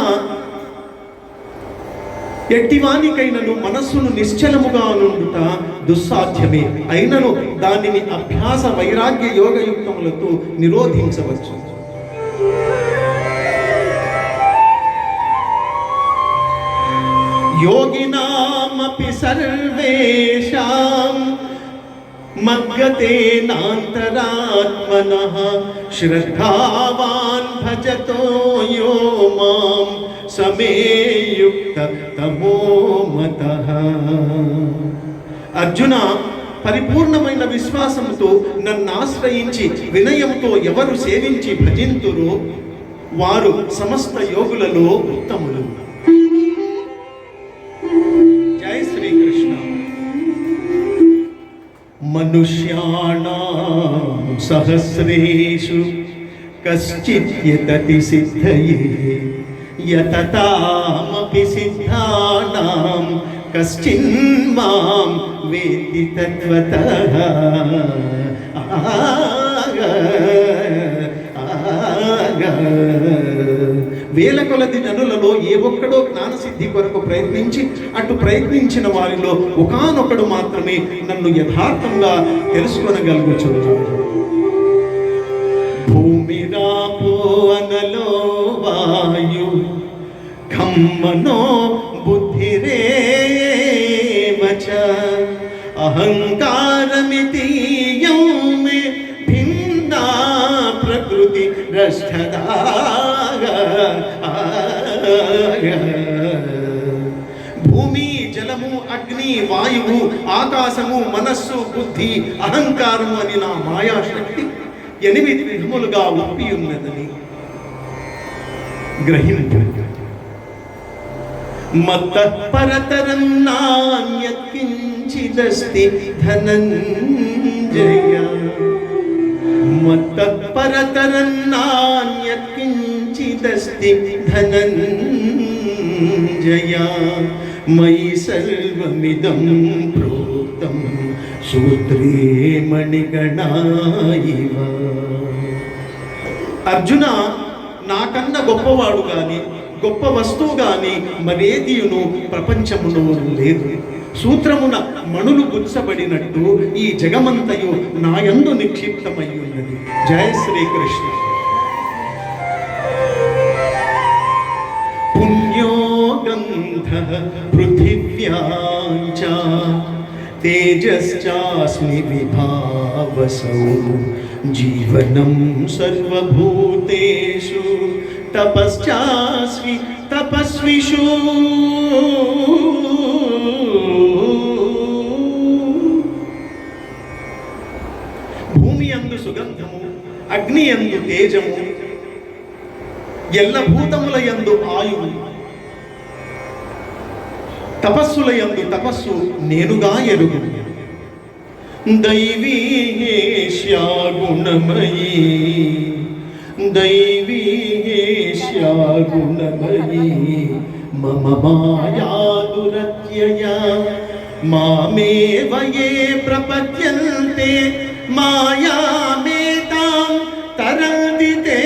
S1: ఎట్టివానికైనను మనస్సును నిశ్చలముగా నుండుట దుస్సాధ్యమే. అయినను దానిని అభ్యాస వైరాగ్య యోగయుక్తములతో నిరోధించవచ్చు. యోగినామపి సర్వేషాం మగ్గతేనాంతరాత్మనః శ్రద్ధావాన్ భజతో యో మాం సమే యుక్త తమో మతః. అర్జున, పరిపూర్ణమైన విశ్వాసముతో నన్ను ఆశ్రయించి వినయముతో ఎవరు సేవించి భజింతురో వారు సమస్త యోగులలో ఉత్తములు. జై శ్రీకృష్ణ. మనుష్యాణాం సహస్రేషు కశ్చిత్ యతతి సిద్ధయే యతతామపి సిద్ధానాం కశ్చిన్మాం వేత్తి తత్వతః. వేల కొలది జనులలో ఏ ఒక్కడో జ్ఞానసిద్ధి కొరకు ప్రయత్నించి అటు ప్రయత్నించిన వారిలో ఒకానొకడు మాత్రమే నన్ను యథార్థంగా తెలుసుకొనగలుగుచున్నాడు. భూమిరాపో అనలో వాయు ఖమ్మనో బుద్ధిరేవ చ అహంకారమితి యౌ మే భిన్నా ప్రకృతి రష్టదాగ. భూమి, జలము, అగ్ని, వాయువు, ఆకాశము, మనస్సు, బుద్ధి, అహంకారము అని నా మాయాశక్తి 8 విధములుగా ఒప్పి ఉన్నదని గ్రహింపు. మత్తః పరతరం నాన్యత్ కించిదస్తి ధనంజయ. మత్తః పరతరం నాన్యత్ కించిదస్తి ధనంజయ. మయి సర్వమిదం ప్రోక్తం సూత్రే మణిగణా ఇవ. అర్జున, నాకన్నా గొప్పవాడు గాని గొప్ప వస్తువు గాని మరేదియును ప్రపంచములో లేదు. సూత్రమున మణులు గుచ్చబడినట్టు ఈ జగమంతయు నాయందు నిక్షిప్తమై ఉన్నది. జయ శ్రీకృష్ణ. పుణ్యో గంధః పృథివ్యాం చ తేజశ్చాస్మి విభావసౌ జీవనం సర్వభూతేషు తపశ్చాస్మి తపస్విషు భూమి యందు సుగంధము, అగ్ని యందు తేజము, ఎల్ల భూతముల యందు ఆయువు, తపస్సుల యందు తపస్సు నేనుగా ఎరుగు. దైవీష్యా గుణమయీ దైవీష్యా గుణమయీ మమ మాయా దురత్యయా మామేవ యే ప్రపద్యంతే మాయామేతాం తరంతి తే.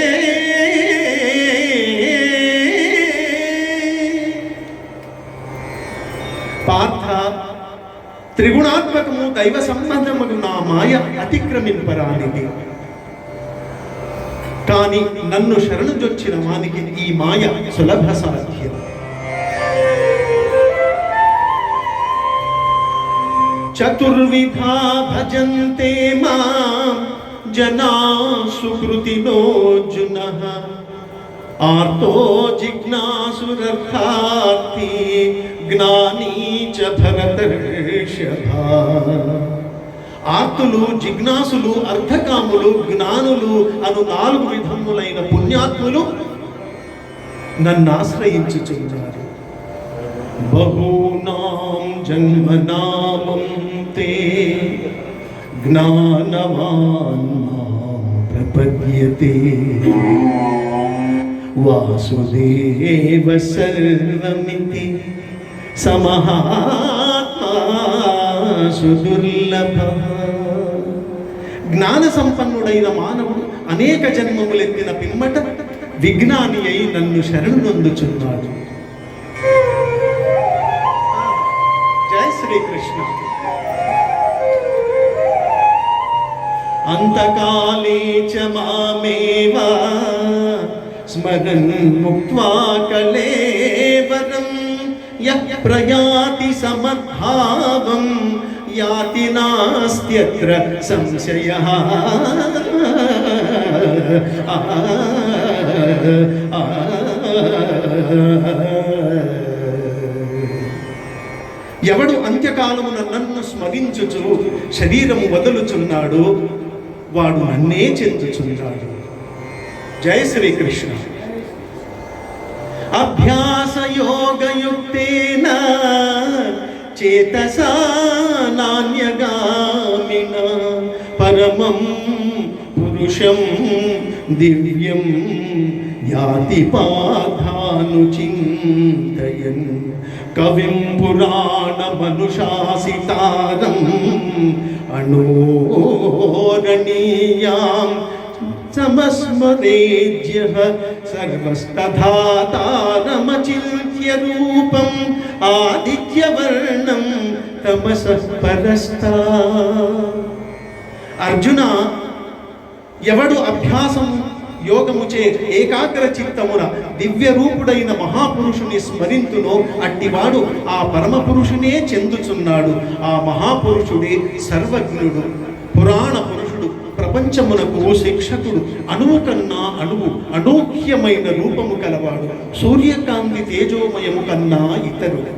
S1: పార్థ, త్రిగుణాత్మకము దైవ సంబంధముకు నా మాయ అతిక్రమింపరానిది. కానీ నన్ను శరణుజొచ్చిన వానికి ఈ మాయ సులభ సాధ్యం. చతుర్విధా భజంతే మాం జనా సుకృతినోర్జునః ఆర్తో జిజ్ఞాసురర్థార్థి జ్ఞానీ చ భరతర్షభ. ఆర్తులు, జిజ్ఞాసులు, అర్థకాములు, జ్ఞానులు అను 4 విధములైన పుణ్యాత్ములు నన్ను ఆశ్రయించుచున్నారు. బహూనాం జన్మనామం తే జ్ఞానవాన్ మాం ప్రపద్యతే వాసుదేవ సర్వమితి సమహాత్మా సుదుర్లభ. జ్ఞాన సంపన్నుడైన మానవుడు అనేక జన్మములెత్తిన పిమ్మట విజ్ఞాని అయి నన్ను శరణు నొందుచున్నాడు. జై శ్రీకృష్ణ. అంతకాలే చ మామేవా స్మరన్ ముక్త్వా కళేవరం యః ప్రయాతి సమద్భావం యాతి నాస్త్యత్ర సంశయః. ఎవడు అంత్యకాలమున నన్ను స్మరించుచు శరీరము వదులుచున్నాడు వాడు నన్నే చెందుచున్నాడు. జయ శ్రీకృష్ణ. అభ్యాస యోగయుక్తేన చేతసా నాన్యగామిన పరమం పురుషం దివ్యం యాతి పార్థానుచింతయన్ కవిం పురాణమనుశాసితారం అనోరణీయాం సమస్మరేజ్యః సర్వస్తథా తారమచిల్త్య రూపం ఆదిత్యవర్ణం తమసః పరస్తా. అర్జున, ఎవడు అభ్యాసం యోగముచే ఏకాగ్ర చిత్తమున దివ్య రూపుడైన మహాపురుషుని స్మరింతునో అట్టివాడు ఆ పరమ పురుషునే చెందుచున్నాడు. ఆ మహాపురుషుడే సర్వజ్ఞుడు, పురాణ పురుషుడు, ప్రపంచమునకు శిక్షకుడు, అణువు కన్నా అణువు, అనూహ్యమైన రూపము కలవాడు, సూర్యకాంతి తేజోమయము కన్నా ఇతరుడు.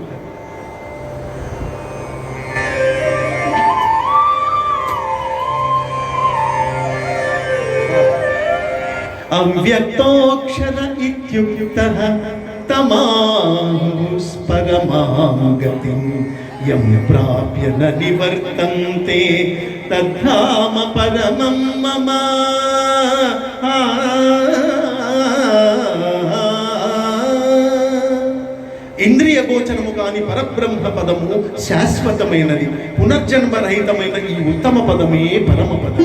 S1: అవ్యక్తోక్షర ఇత్యుక్తః తమాహుస్పరమాం గతిం యం ప్రాప్య న నివర్తంతే తద్ధామ పరమం మమ. ఇంద్రియ గోచరము కాని పరబ్రహ్మ పదము శాశ్వతమైనది. పునర్జన్మరహితమైన ఈ ఉత్తమ పదమే పరమ పదం.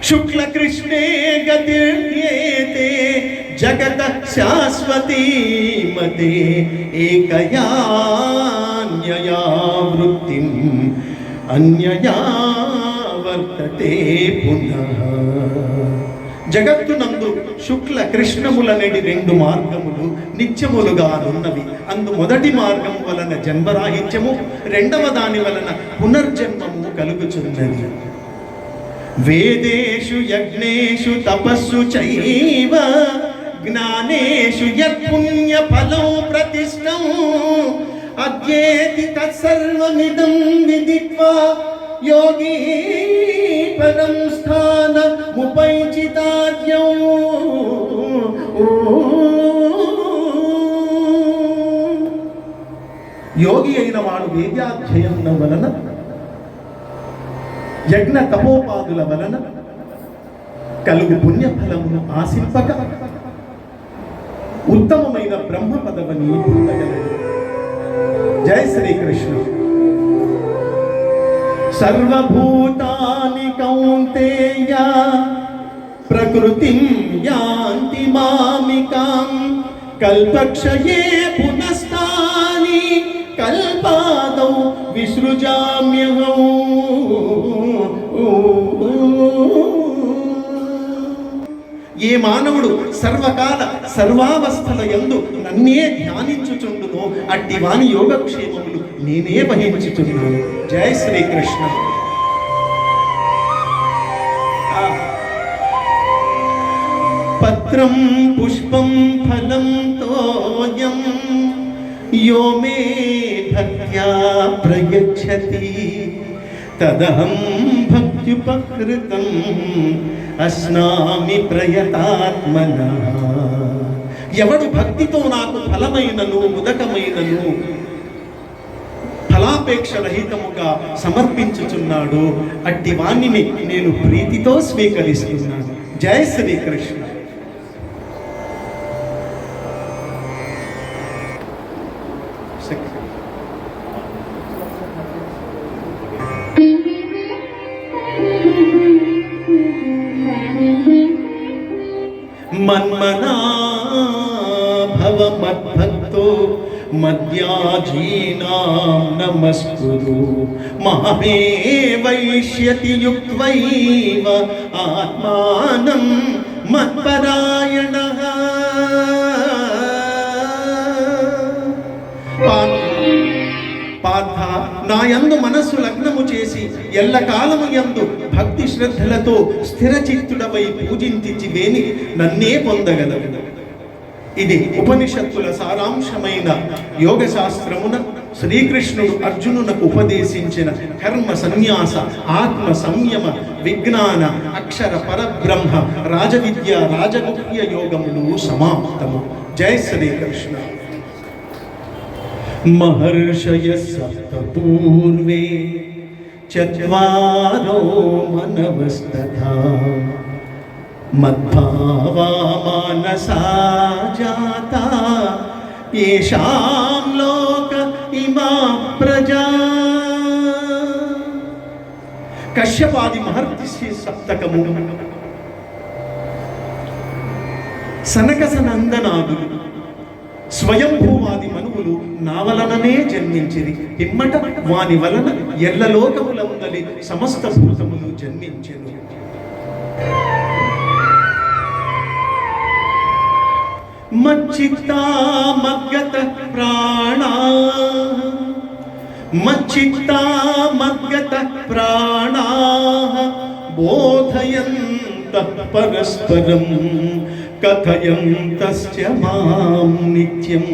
S1: శుక్ల కృష్ణే గతిర్యేతే జగత శాశ్వతీ మతే ఏకయాన్యయా వృత్తిం అన్యయా వర్తతే పునః. జగత్తునందు శుక్ల కృష్ణములనేటి రెండు మార్గములు నిత్యములుగా ఉన్నవి. అందు మొదటి మార్గం వలన జన్మరాహిత్యము, రెండవ దాని వలన పునర్జన్మము కలుగుచున్నది. వేదేషు యజ్ఞేషు తపస్సు చైవ జ్ఞానేషు యత్పుణ్య ఫలం ప్రతిష్టం అద్యేతి తత్సర్వమిదం విదిత్వా యోగి పరం స్థానముపైచితాద్యం. యోగి అయిన వాడు వేద్యాధ్యయనం వలన, యజ్ఞ తపోపాదుల వలన కలుగు పుణ్యఫలమును ఆశింపక ఉత్తమమైన బ్రహ్మ పదవిని పొందగలడు. జై శ్రీకృష్ణ. సర్వభూతాని కౌంతేయ ప్రకృతిం యాంతి మామికాం కల్పక్షయే పునస్తాని కల్పాదౌ విసృజామ్యహం. ఏ మానవుడు సర్వకాల సర్వావస్థల యందు నన్నే ధ్యానించుచుండునో అట్టి వాని యోగక్షేమములు నేనే వహించుచున్నాను. జై శ్రీకృష్ణ. పత్రం పుష్పం ఫలం తోయం యో మే భక్త్యా ప్రయచ్చతి తదహం భక్త్యుపకృతం అస్నామి ప్రయతాత్మనః. ఎవడు భక్తితో నాకు ఫలమైనను ముదకమైనను ఫలాపేక్ష రహితముగా సమర్పించుచున్నాడు అట్టి వాణ్ణిని నేను ప్రీతితో స్వీకరిస్తున్నాను. జై శ్రీకృష్ణ. మన్మనా భవ మద్భక్తో మద్యాజీనాం నమస్కురు మహమే వైష్యతి యుక్త్వైవ ఆత్మానం మత్పరాయణః. పార్థ, నా యందు మనస్సు లగ్నము చేసి ఎల్లకాలము యందు భక్తి శ్రద్ధలతో స్థిరచిత్తుడవై పూజించి వేని నన్నే పొందగలవు. ఇది ఉపనిషత్తుల సారాంశమైన యోగ శాస్త్రమున శ్రీకృష్ణుడు అర్జునునకు ఉపదేశించిన కర్మ సన్యాస, ఆత్మ సంయమ, విజ్ఞాన, అక్షర పరబ్రహ్మ, రాజవిద్య, రాజగుహ్య యోగములు సమాప్తము. జై శ్రీకృష్ణ. మహర్షయ సప్త పూర్వే చత్వారో మనవస్తథా మద్భావా మానసా జాతా యేషాం లోక ఇమా ప్రజా. కశ్యపాది మహర్షి సప్తకము సనకసనందనాదులు స్వయంభూవాది మనువులు నా వలననే జన్మించిరి. పిమ్మట వాని వలన ఎల్లలోకములందలి సమస్త భూతములు జన్మించెను. మచ్చిత్తా మగ్గత ప్రాణా మచ్చిత్తా మగ్గత ప్రాణా బోధయంతః పరస్పరం కథయంతశ్చ మాం నిత్యం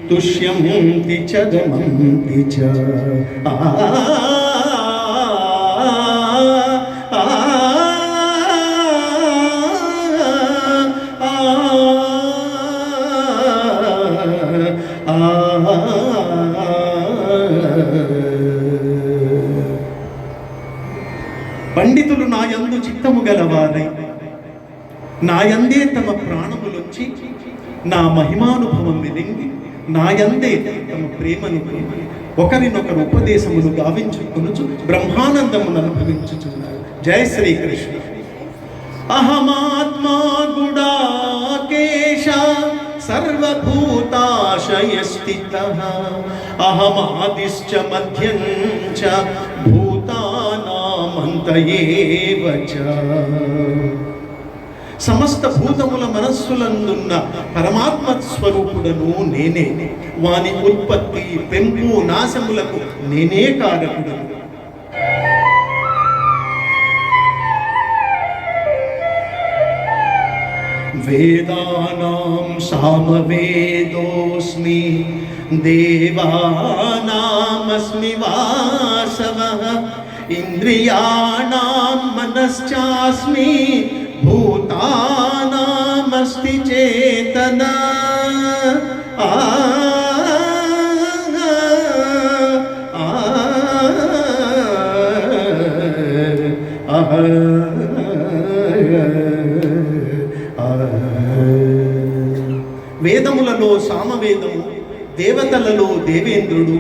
S1: తుష్యంతి చ రమంతి చ. పండితులు నా యందు చిత్తము గలవారై నాయందే తమ ప్రాణములొచ్చి నా మహిమానుభవం వినింది నాయందే తమ ప్రేమను ఒకరినొకరు ఉపదేశములు గావించుకొనుచు బ్రహ్మానందమును అనుభవించుచున్నారు. జై శ్రీకృష్ణ. అహమాత్మా గుడాకేశ సర్వభూతాశయస్థితః అహమాదిశ్చ మధ్యం చ భూతానామంత ఏవ చ. సమస్త భూతముల మనస్సులందున్న పరమాత్మ స్వరూపుడను నేనే. వాని ఉత్పత్తి, పెంపు, నాశములకు నేనే కారకుడను. వేదానాం సామవేదోస్మి దేవానామస్మి వాసవః ఇంద్రియాణాం మనశ్చాస్మి భూతానామస్తి చేతన. వేదములలో సామవేదము, దేవతలలో దేవేంద్రుడు,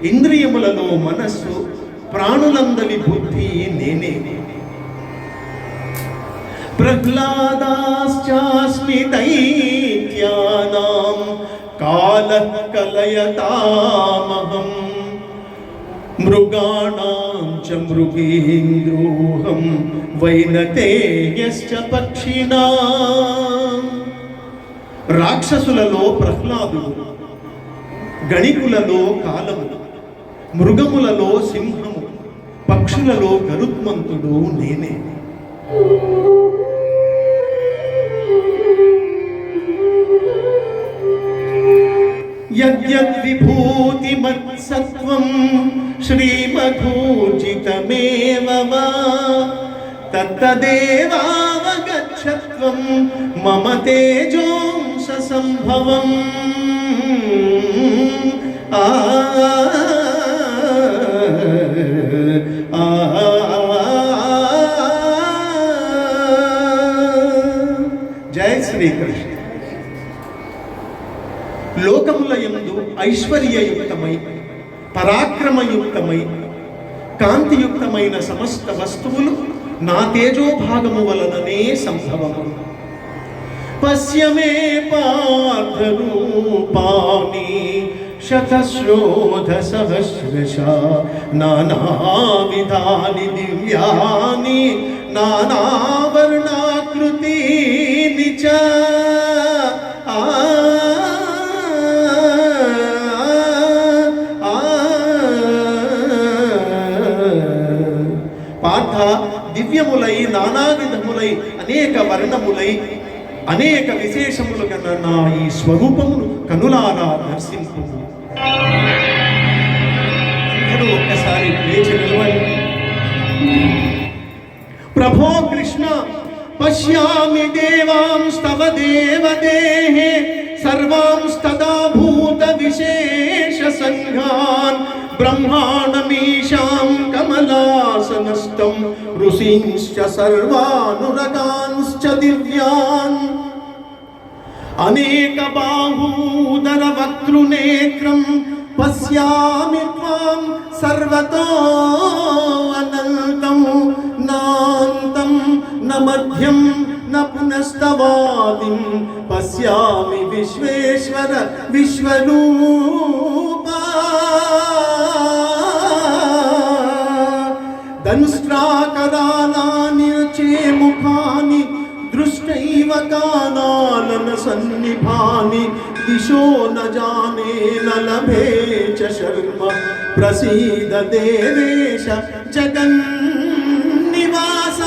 S1: ఇంద్రియములలో మనస్సు, ప్రాణులందలి బుద్ధి నేనే. ప్రహ్లాదాశ్చాస్మి దైత్యానాం కాలః కలయతామహం మృగాణాం చ మృగేంద్రోహం వైనతేయశ్చ పక్షిణాం. రాక్షసులలో ప్రహ్లాదుడు, గణికులలో కాలము, మృగములలో సింహము, పక్షులలో గరుత్మంతుడు నేనే. యద్యద్విభూతిమత్సత్వం శ్రీమధూర్జితమేవ వా తత్తదేవావగచ్చత్వం మమ తేజోంస సంభవం. జై శ్రీకృష్ణ. లోకములయందు ఐశ్వర్యయుక్తమై, పరాక్రమయుక్తమై, కాంతియుక్తమైన సమస్త వస్తువులు నా తేజోభాగము వలననే సంభవము. పశ్య మే పార్థ రూపాని శతశ్రోధ సహస్రశ నానావిధాని దివ్యాని నానావర్ణాకృతీని చ. పార్థ, దివ్యములై, నానావిధములై, అనేక వర్ణములై, అనేక విశేషములు కన్నా నా ఈ స్వరూపమును కనులారా దర్శింపు. అందరూ ఒక్కసారి లేచి నిలవండి. ప్రభో కృష్ణ, పశ్యామి దేవాంస్తవ దేవదేహే సర్వాంస్తదా భూత విశేష సంఘాన్ బ్రహ్మాణమీశాం కమలాసనస్థం ఋషీంశ్చ సర్వానురగాంశ్చ దివ్యాన్ అనేక బాహూదర వక్తృనేత్రం పశ్యామి త్వాం సర్వతో అనంతం నాంతం న మధ్యం న పునస్తవాదిం పశ్యామి విశ్వేశ్వర విశ్వరూపా. దంష్ట్రాకరాళాని చేముఖాని దృష్టైవ కానాలన సన్నిభాని దిశో న జానే న లభే చ శర్మ ప్రసీద దేవేశ జగన్నివాస.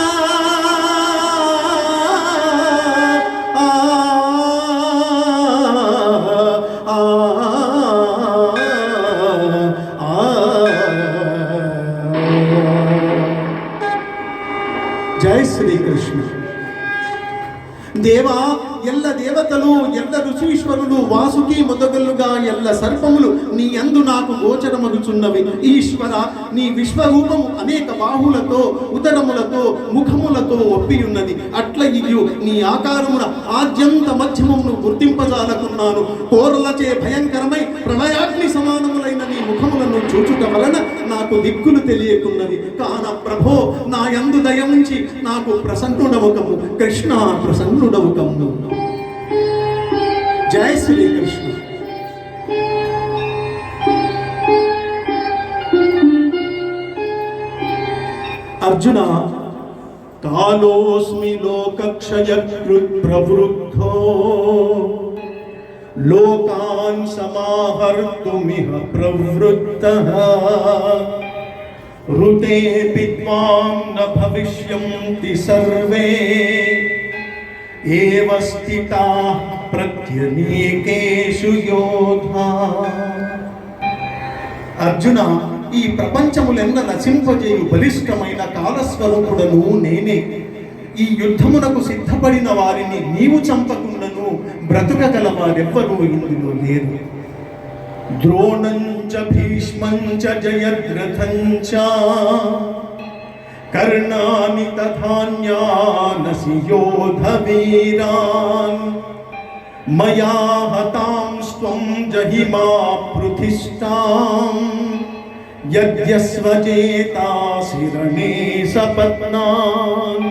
S1: జై శ్రీకృష్ణ. దేవా, ఎల్ల దేవతలు, ఎల్ల ఋషీశ్వరులు, వాసుకి మొదగలుగా ఎల్ల సర్పములు నీ యందు నాకు గోచరమగుచున్నవి. ఈశ్వర, నీ విశ్వరూపము అనేక బాహులతో, ఉదరములతో, ముఖములతో ఒప్పియున్నది. అట్ల ఇయు నీ ఆకారమున ఆద్యంత మధ్యమమును గుర్తింపజాలకున్నాను. కోరలచే భయంకరమై ప్రళయాగ్ని సమానములైన నీ ముఖములను చూచుట వలన నాకు దిక్కులు తెలియకున్నది. కాన ప్రభో, నా యందు దయముంచి నాకు ప్రసన్నుడవుకము. కృష్ణ, ప్రసన్నుడవుకము. జై శ్రీకృష్ణ. అర్జున, కాలోస్మి లోకక్షయకృత్ ప్రవృద్ధో లోకాన్ సమాహర్తుమిహ ప్రవృత్తః ఋతేపి త్వాం న భవిష్యంతి సర్వే ఏవ స్థితాః ప్రత్యనీకేషు యోధా. అర్జున, ఈ ప్రపంచములెన్న నశింపజేయు బలిష్టమైన కాలస్వరూపుడను నేనే. ఈ యుద్ధమునకు సిద్ధపడిన వారిని నీవు చంపకుండాను బ్రతుకగల వారెవ్వరూ ఇందులో లేరు. ద్రోణంచ భీష్మంచ జయద్రథంచ కర్ణాని తథాన్యానసి యోధ వీరాన్ మయా హతాంస్త్వం జహిమా పృథిష్టాం యద్యస్వచేతాసి రణే సపత్నాన్.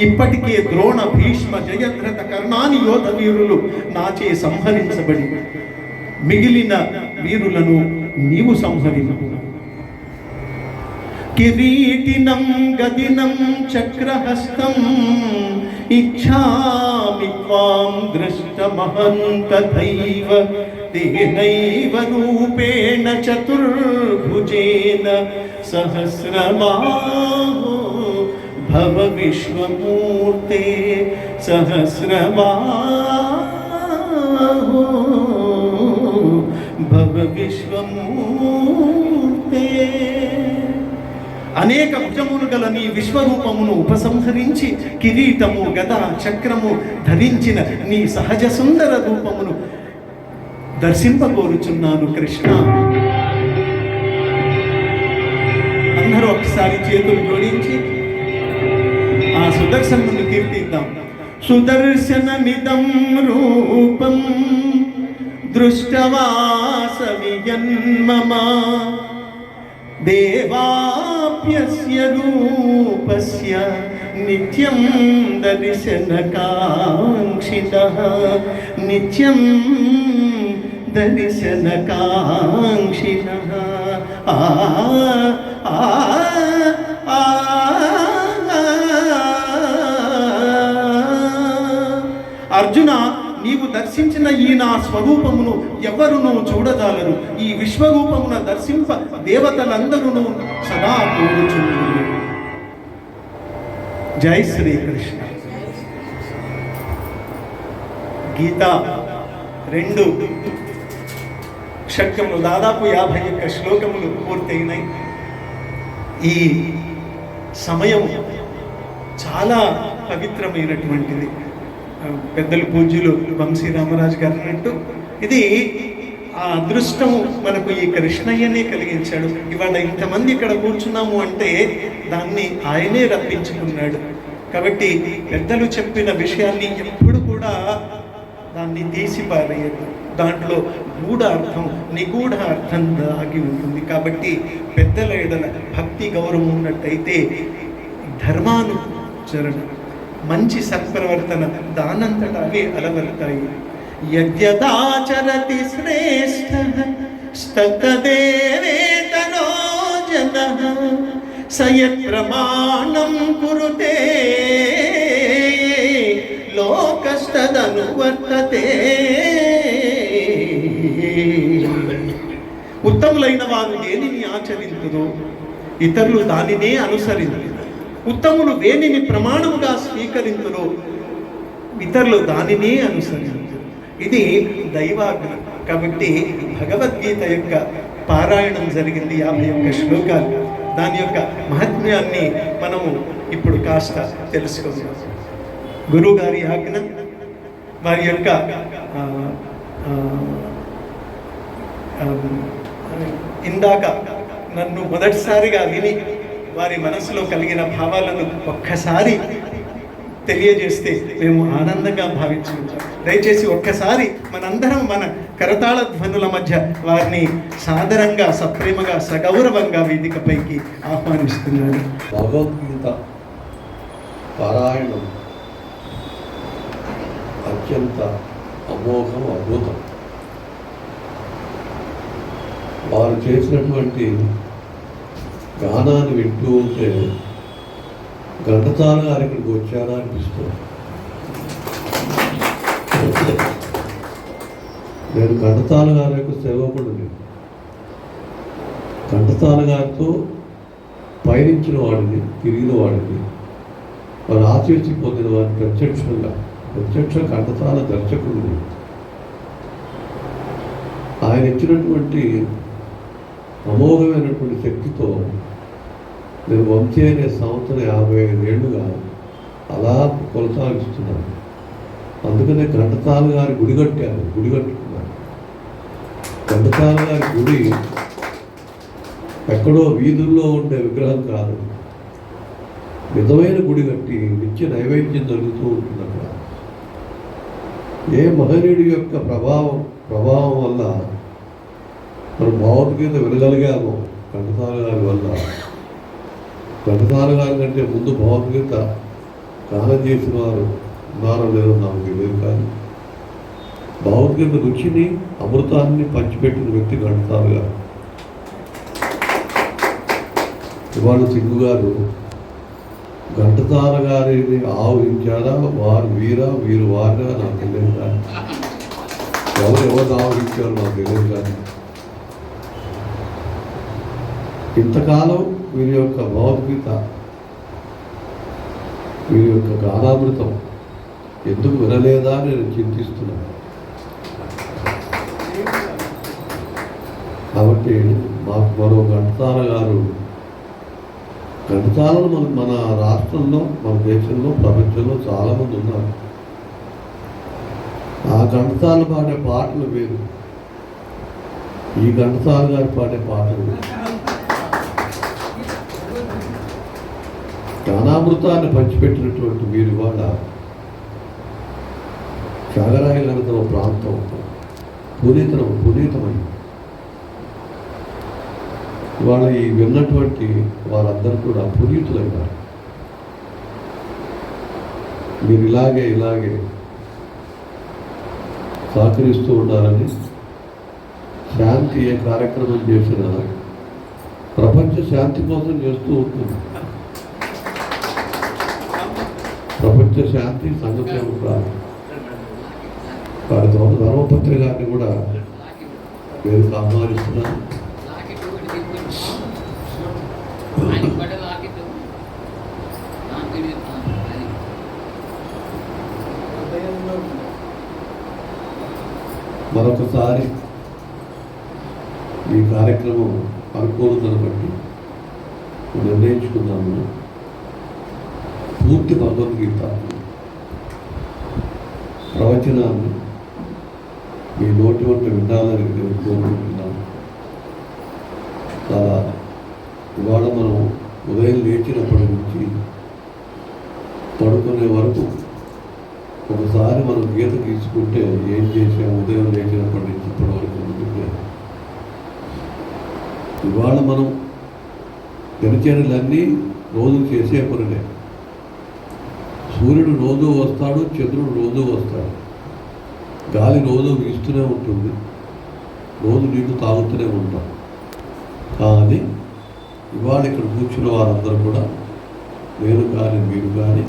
S1: ఇప్పటికే ద్రోణ భీష్మ జయద్రథ కర్ణాని యోధ వీరులు నాచే సంహరించబడి మిగిలిన వీరులను నీవు సంహరించు. కిరీటినం గదినం చక్రహస్తం ఇచ్ఛామి త్వాం ద్రష్టమహం తథైవ తేనైవ రూపేణ చతుర్భుజేన సహస్రబాహో భవ విశ్వమూర్తే సహస్రబాహో భవ విశ్వమూర్తే. అనేక భుజములు గల నీ విశ్వరూపమును ఉపసంహరించి కిరీటము గద చక్రము ధరించిన నీ సహజ సుందర రూపమును దర్శింపకోరుచున్నాను కృష్ణ. అందరూ ఒకసారి చేతులు జోడించి ఆ సుదర్శనుని కీర్తిద్దాం. సుదర్శనమిదం రూపం దృష్టవాసమి జన్మమ దేవాప్యస్య రూపస్య నిత్యం దర్శనకాంక్షిణః నిత్యం దర్శనకాంక్షిణః. అర్జున, నీవు దర్శించిన ఈ నా స్వరూపమును ఎవరునూ చూడజాలరు. ఈ విశ్వరూపమున దర్శింప దేవతలందరూ సదా కోరుచున్నారు. జై శ్రీకృష్ణ. గీత 2 షట్కములు దాదాపు 51 శ్లోకములు పూర్తయినాయి. ఈ సమయం చాలా పవిత్రమైనటువంటిది. పెద్దలు పూజ్యులు వంశీ రామరాజు గారు అన్నట్టు ఇది ఆ అదృష్టము మనకు ఈ కృష్ణయ్యనే కలిగించాడు. ఇవాళ ఇంతమంది ఇక్కడ కూర్చున్నాము అంటే దాన్ని ఆయనే రప్పించుకున్నాడు. కాబట్టి పెద్దలు చెప్పిన విషయాన్ని ఎప్పుడు కూడా దాన్ని తీసి పారేయదు. దాంట్లో గూఢ అర్థం, నిగూఢ అర్థం దాగి ఉంటుంది. కాబట్టి పెద్దల ఎడల భక్తి గౌరవం ఉన్నట్టయితే ధర్మానుచరణ, మంచి సత్ప్రవర్తన దానంతటా అవే అలవలుతాయి. యద్యదాచరతి శ్రేష్ఠః స్తతదేవేతనో జనః సయత్ ప్రమాణం కురుతే లోకస్తదనువర్తతే. ఉత్తములైన వారు దేనిని ఆచరింతుదో ఇతరులు దానినే అనుసరింతురు. ఉత్తములు వేనిని ప్రమాణముగా స్వీకరింతురో ఇతరులు దానినే అనుసరింతురు. ఇది దైవాజ్ఞ. కాబట్టి భగవద్గీత యొక్క పారాయణం జరిగింది 51 శ్లోకాలు. దాని యొక్క మహాత్మ్యాన్ని మనము ఇప్పుడు కాస్త తెలుసుకుందాం. గురువు గారి ఆజ్ఞ, వారి యొక్క ఇందాక నన్ను మొదటిసారిగా విని వారి మనసులో కలిగిన భావాలను ఒక్కసారి తెలియజేస్తే మేము ఆనందంగా భావించుకుంటాం. దయచేసి ఒక్కసారి మనందరం మన కరతాళ ధ్వనుల మధ్య వారిని సాదరంగా, సప్రేమగా, సగౌరవంగా వేదికపైకి ఆహ్వానిస్తున్నారు.
S4: భగవద్గీత పారాయణం అత్యంత అమోఘం, అద్భుతం. వారు చేసినటువంటి గానాన్ని వింటూ ఉంటే ఘంటసాల గారు ఇక్కడికి వచ్చారా అనిపిస్తుంది. నేను ఘంటసాల గారి యొక్క సేవకుడిని. ఘంటసాల గారితో పయనించిన వాడిని, తిరిగిన వాడిని, వారు ఆశీస్సు పొందిన వారిని ప్రత్యక్ష ఘంటసాల దర్శకుడిని. ఆయన ఇచ్చినటువంటి అమోఘమైనటువంటి శక్తితో నేను వంశీ అనే సంవత్సరం 55 ఏళ్ళుగా అలా కొనసాగిస్తున్నాను. అందుకనే ఘంటసాల గారి గుడి కట్టుకున్నాను. ఘంటసాల గారి గుడి ఎక్కడో వీధుల్లో ఉండే విగ్రహం కాదు, నిజమైన గుడి కట్టి నిత్య నైవేద్యం జరుగుతూ ఉంటుంది అక్కడ. ఏ మహనీయుడి యొక్క ప్రభావం వల్ల మనం భగవద్గీత వినగలిగామో ఘంటసాల గారి వల్ల. ఘంటసాల గారి కంటే ముందు భగవద్గీత గానం చేసిన వారు ఉన్నారో లేదో నాకు తెలియదు, కానీ భగవద్గీత రుచిని, అమృతాన్ని పంచిపెట్టిన వ్యక్తి ఘంటసాల గారు. ఇవాళ సింగు గారు ఘంటసాల గారిని ఆహ్వానించారా, వారు వీరు వారా నాకు తెలియదు, కానీ ఎవరు ఆహ్వానించారో నాకు తెలియదు. కానీ ఇంతకాలం వీరి యొక్క భగవద్గీత, వీరి యొక్క గానామృతం ఎందుకు వినలేదా అని నేను చింతిస్తున్నాను. కాబట్టి మాకు మరో ఘంటసాల గారు, ఘంటసాలలు మన రాష్ట్రంలో, మన దేశంలో, ప్రపంచంలో చాలామంది ఉన్నారు. ఆ ఘంటసాల పాడే పాటలు వేరు, ఈ ఘంటసాల గారు పాడే పాటలు వేరు. జ్ఞానామృతాన్ని పంచిపెట్టినటువంటి మీరు ఇవాళ త్యాగరాయగలతో ప్రాంతం పునీతమైంది. ఇవాళ ఈ విన్నటువంటి వారందరూ కూడా పునీతులైనారు. మీరు ఇలాగే సహకరిస్తూ ఉండాలని, శాంతి ఏ కార్యక్రమం చేసినా ప్రపంచ శాంతి కోసం చేస్తూ ఉంటుంది. ప్రపంచ శాంతి సంఘసేవ వారి ధర్మపత్రి గారిని కూడా నేను ఆహ్వానిస్తున్నాను. మరొకసారి ఈ కార్యక్రమం అనుకూలతను బట్టి నిర్ణయించుకున్నాము. పూర్తి భగవద్గీత ప్రవచనాన్ని మీ నోటి వంట వినాలని నేను కోరుకుంటున్నాను. చాలా ఇవాళ మనం ఉదయం లేచినప్పటి నుంచి పడుకునే వరకు ఒకసారి మనం గీత తీసుకుంటే ఏం చేసాము ఉదయం లేచినప్పటి నుంచి ఇప్పటి వరకు అనుకుంటే, ఇవాళ మనం దినచర్యలన్నీ రోజు చేసే పనులే. సూర్యుడు రోజు వస్తాడు, చంద్రుడు రోజు వస్తాడు, గాలి రోజు వీస్తూనే ఉంటుంది, రోజు నీళ్లు తాగుతూనే ఉంటాం. కానీ ఇవాళ ఇక్కడ కూర్చున్న వారందరూ కూడా, నేను కానీ మీరు కానీ,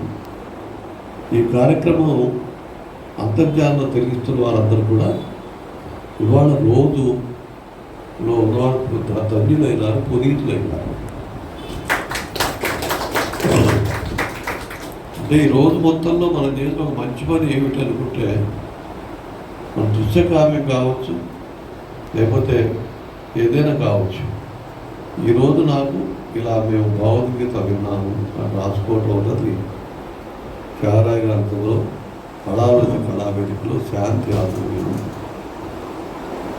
S4: ఈ కార్యక్రమం అంతర్జాలంలో తిరిగిస్తున్న వారందరూ కూడా ఇవాళ రోజులో ఉన్నవాళ్ళు ధన్యులైనారు, పునీతులైనారు. అంటే ఈ రోజు మొత్తంలో మనం చేసిన ఒక మంచి పని ఏమిటి అనుకుంటే, మన దృశ్యకావ్యం కావచ్చు, లేకపోతే ఏదైనా కావచ్చు, ఈరోజు నాకు ఇలా మేము భగవద్గీత విన్నాము అని రాసుకోవటం ఉన్నది త్యాగరాయ గ్రంథంలో కళావేదికలో శాంతి ఆధ్వర్యంలో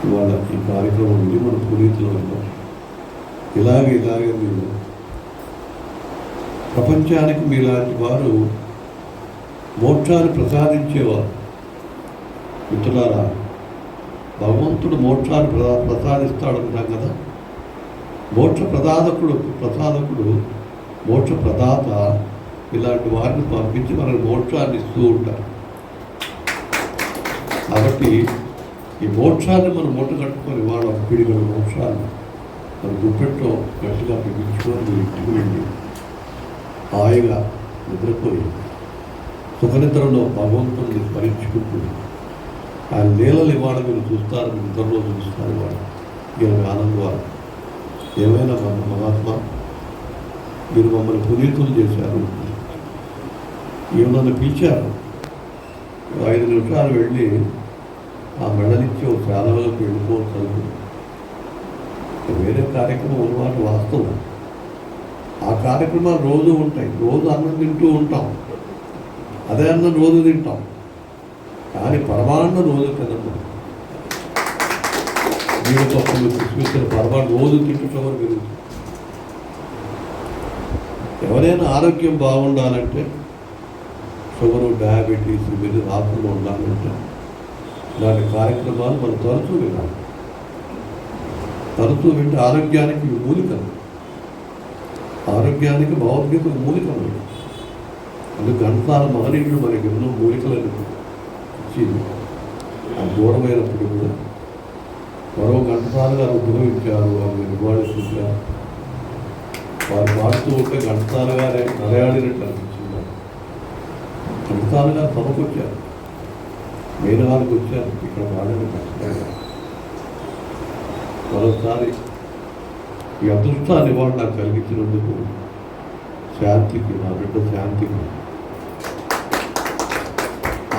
S4: ఇవాళ ఈ కార్యక్రమం ఉంది. మన పునీతులు ఉన్నాం. ఇలాగే మీరు ప్రపంచానికి మీలాంటి వారు మోక్షాన్ని ప్రసాదించేవారు. మిత్రులారా, భగవంతుడు మోక్షాన్ని ప్రసాదిస్తాడన్నాం కదా. మోక్ష ప్రసాదకుడు మోక్ష ప్రదాత ఇలాంటి వారిని పంపించి మనకు మోక్షాన్ని ఇస్తూ ఉంటారు. కాబట్టి ఈ మోక్షాన్ని మనం మూట కట్టుకొని వాళ్ళ పిడిగల మోక్షాన్ని మన గుప్పెట్లో గట్టిగా పిలిపించుకొని మీరు ఇంటికి వెళ్ళి హాయిగా నిద్రపోయి సుఖనిద్రలో భగవంతుడిని స్మరించుకుంటూ ఆయన లీలలు ఇవాళ మీరు చూస్తారు, నిద్రలో చూస్తారు ఇవాళ ఈయన గానం ద్వారా. ఏమైనా మహాత్మా మీరు మమ్మల్ని పునీతులు చేశారు. ఈయన నన్ను పిలిచారు, 5 నిమిషాలు వెళ్ళి ఆ మెడలిచ్చి ఒక శాలలోకి వెళ్ళిపోతాను. వేరే కార్యక్రమం ఉన్నమాట వాస్తవం. ఆ కార్యక్రమాలు రోజు ఉంటాయి, రోజు అన్నం తింటూ ఉంటాం, అదే అన్నం రోజు తింటాం, కానీ పరమాన్నం రోజు తినము. జీడిపప్పులు కిస్మిస్సులు పరమాన్నం రోజు తింటడం మీరు. ఎవరైనా ఆరోగ్యం బాగుండాలంటే, షుగరు, డయాబెటీస్ మీరు రాకుండా ఉండాలంటే ఇలాంటి కార్యక్రమాలు మనం తరచూ వినాలి. తరచూ వింటే ఆరోగ్యానికి మూలికలు, ఆరోగ్యానికి భగవద్గీత మూలికలు. అందుకు గంటసాల మహనీయుడు మనకి ఎన్నో మూలికలను ఇచ్చింది. ఆ దూరమైనప్పుడు కూడా మరో ఘంటసాల గారు ఉద్భవించారు, వారిని నివాళించారు. వారు పాడుతూ ఉంటే ఘంటసాల గారే నడయాడినట్టు అనిపించింది. ఘంటసాల గారు సభకు వచ్చారు, మేనవారికి వచ్చారు, ఇక్కడ పాడని కష్టంగా. మరోసారి ఈ అదృష్టాన్ని వాళ్ళు నాకు కలిగించినందుకు శాంతికి, నా బిడ్డ శాంతికి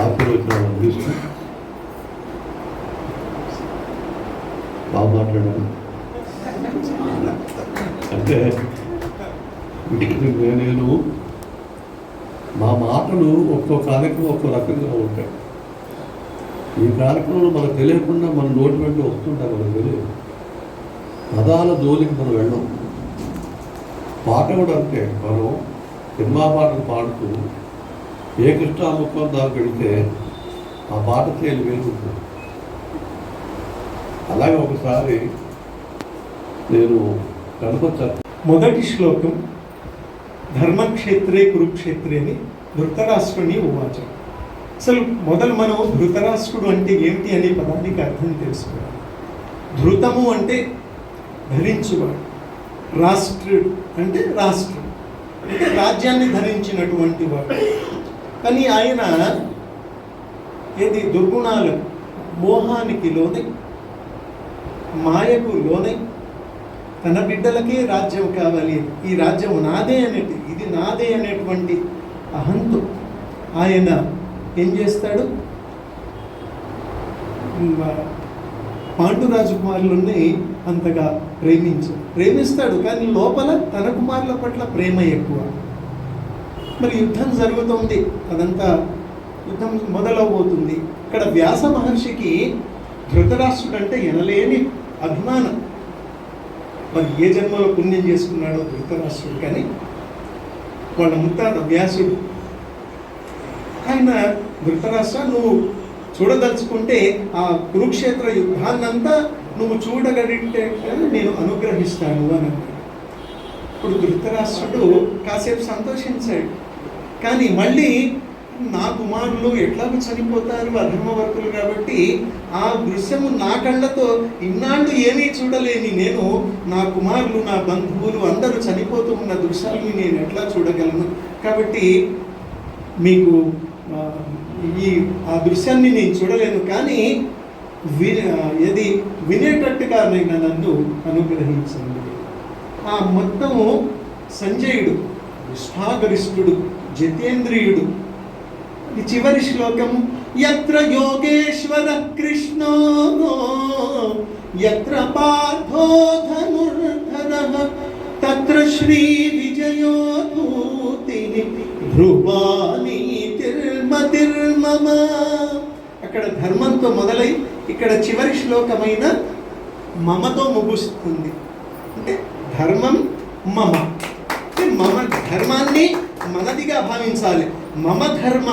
S4: ఆశీర్వచనాలు అందిస్తూ బాగా మాట్లాడాను. అంటే నేను మా మాటలు ఒక్కో కార్యక్రమం ఒక్కో రకంగా ఉంటాయి. ఈ కార్యక్రమంలో మనకు తెలియకుండా మన నోటి వెంట వస్తుంటాయి, మనకు తెలియదు. పదాల జోలికి మనం వెళ్ళాం. పాట కూడా అంతే, మనం సినిమా పాటలు పాడుతూ ఏ కృష్ణాముఖం దాకా వెళితే ఆ పాట చేయాలి వేరు ఉంటుంది. అలాగే ఒకసారి నేను కనుకొచ్చాను.
S1: మొదటి శ్లోకం ధర్మక్షేత్రే కురుక్షేత్రే అని ధృతరాష్ట్రుని ఉవాచ. అసలు మొదలు మనం ధృతరాష్ట్రుడు అంటే ఏమిటి అనే పదానికి అర్థం తెలుసుకోవాలి. ధృతము అంటే ధరించువాడు, రాష్ట్రుడు అంటే రాష్ట్రం అంటే రాజ్యాన్ని ధరించినటువంటి వాడు. కానీ ఆయన ఏది దుర్గుణాలు, మోహానికి లోనై, మాయకు లోనై, తన బిడ్డలకే రాజ్యం కావాలి, ఈ రాజ్యం నాదే అనేటి, ఇది నాదే అనేటువంటి అహంతో ఆయన ఏం చేస్తాడు, పాండురాజు కుమారులని అంతగా ప్రేమిస్తాడు. కానీ లోపల తన కుమారుల పట్ల ప్రేమ ఎక్కువ. మరి యుద్ధం జరుగుతుంది, అదంతా యుద్ధం మొదలవబోతుంది. ఇక్కడ వ్యాస మహర్షికి ధృతరాష్ట్రుడు అంటే ఎనలేని అభిమానం. మరి ఏ జన్మలో పుణ్యం చేసుకున్నాడో ధృతరాష్ట్రుడు, కానీ వాళ్ళ ముత్తాత వ్యాసుడు ఆయన ధృతరాష్ట్ర నువ్వు చూడదలుచుకుంటే ఆ కురుక్షేత్ర యుద్ధాన్నంతా నువ్వు చూడగలిగితే నేను అనుగ్రహిస్తాను అని అన్నాడు. ఇప్పుడు ధృతరాష్ట్రుడు కాసేపు సంతోషించాడు. కానీ మళ్ళీ నా కుమారులు ఎట్లాగూ చనిపోతారు, అధర్మవర్తులు కాబట్టి ఆ దృశ్యము నా కళ్ళతో ఇన్నాళ్ళు ఏమీ చూడలేని నేను, నా కుమారులు, నా బంధువులు అందరూ చనిపోతూ ఉన్న దృశ్యాలని నేను ఎట్లా చూడగలను? కాబట్టి మీకు ఆ దృశ్యాన్ని నేను చూడలేను, కానీ ఏది వినేటట్టుగా నేను నన్ను అనుగ్రహించండి. ఆ మొత్తము సంజయుడు నిష్ఠాగరిష్ఠుడు, జితేంద్రియుడు. ఈ చివరి శ్లోకము యత్ర యోగేశ్వర కృష్ణో యత్ర పార్థో ధనుర్ధరః తత్ర శ్రీ విజయో భూతిని ధ్రువాని తిర్మతిర్మమ. అక్కడ ధర్మంతో మొదలై ఇక్కడ చివరి శ్లోకమైన మమతో ముగుస్తుంది. అంటే ధర్మం మమ, అంటే మమ ధర్మాన్ని మనదిగా భావించాలి. మమ ధర్మ,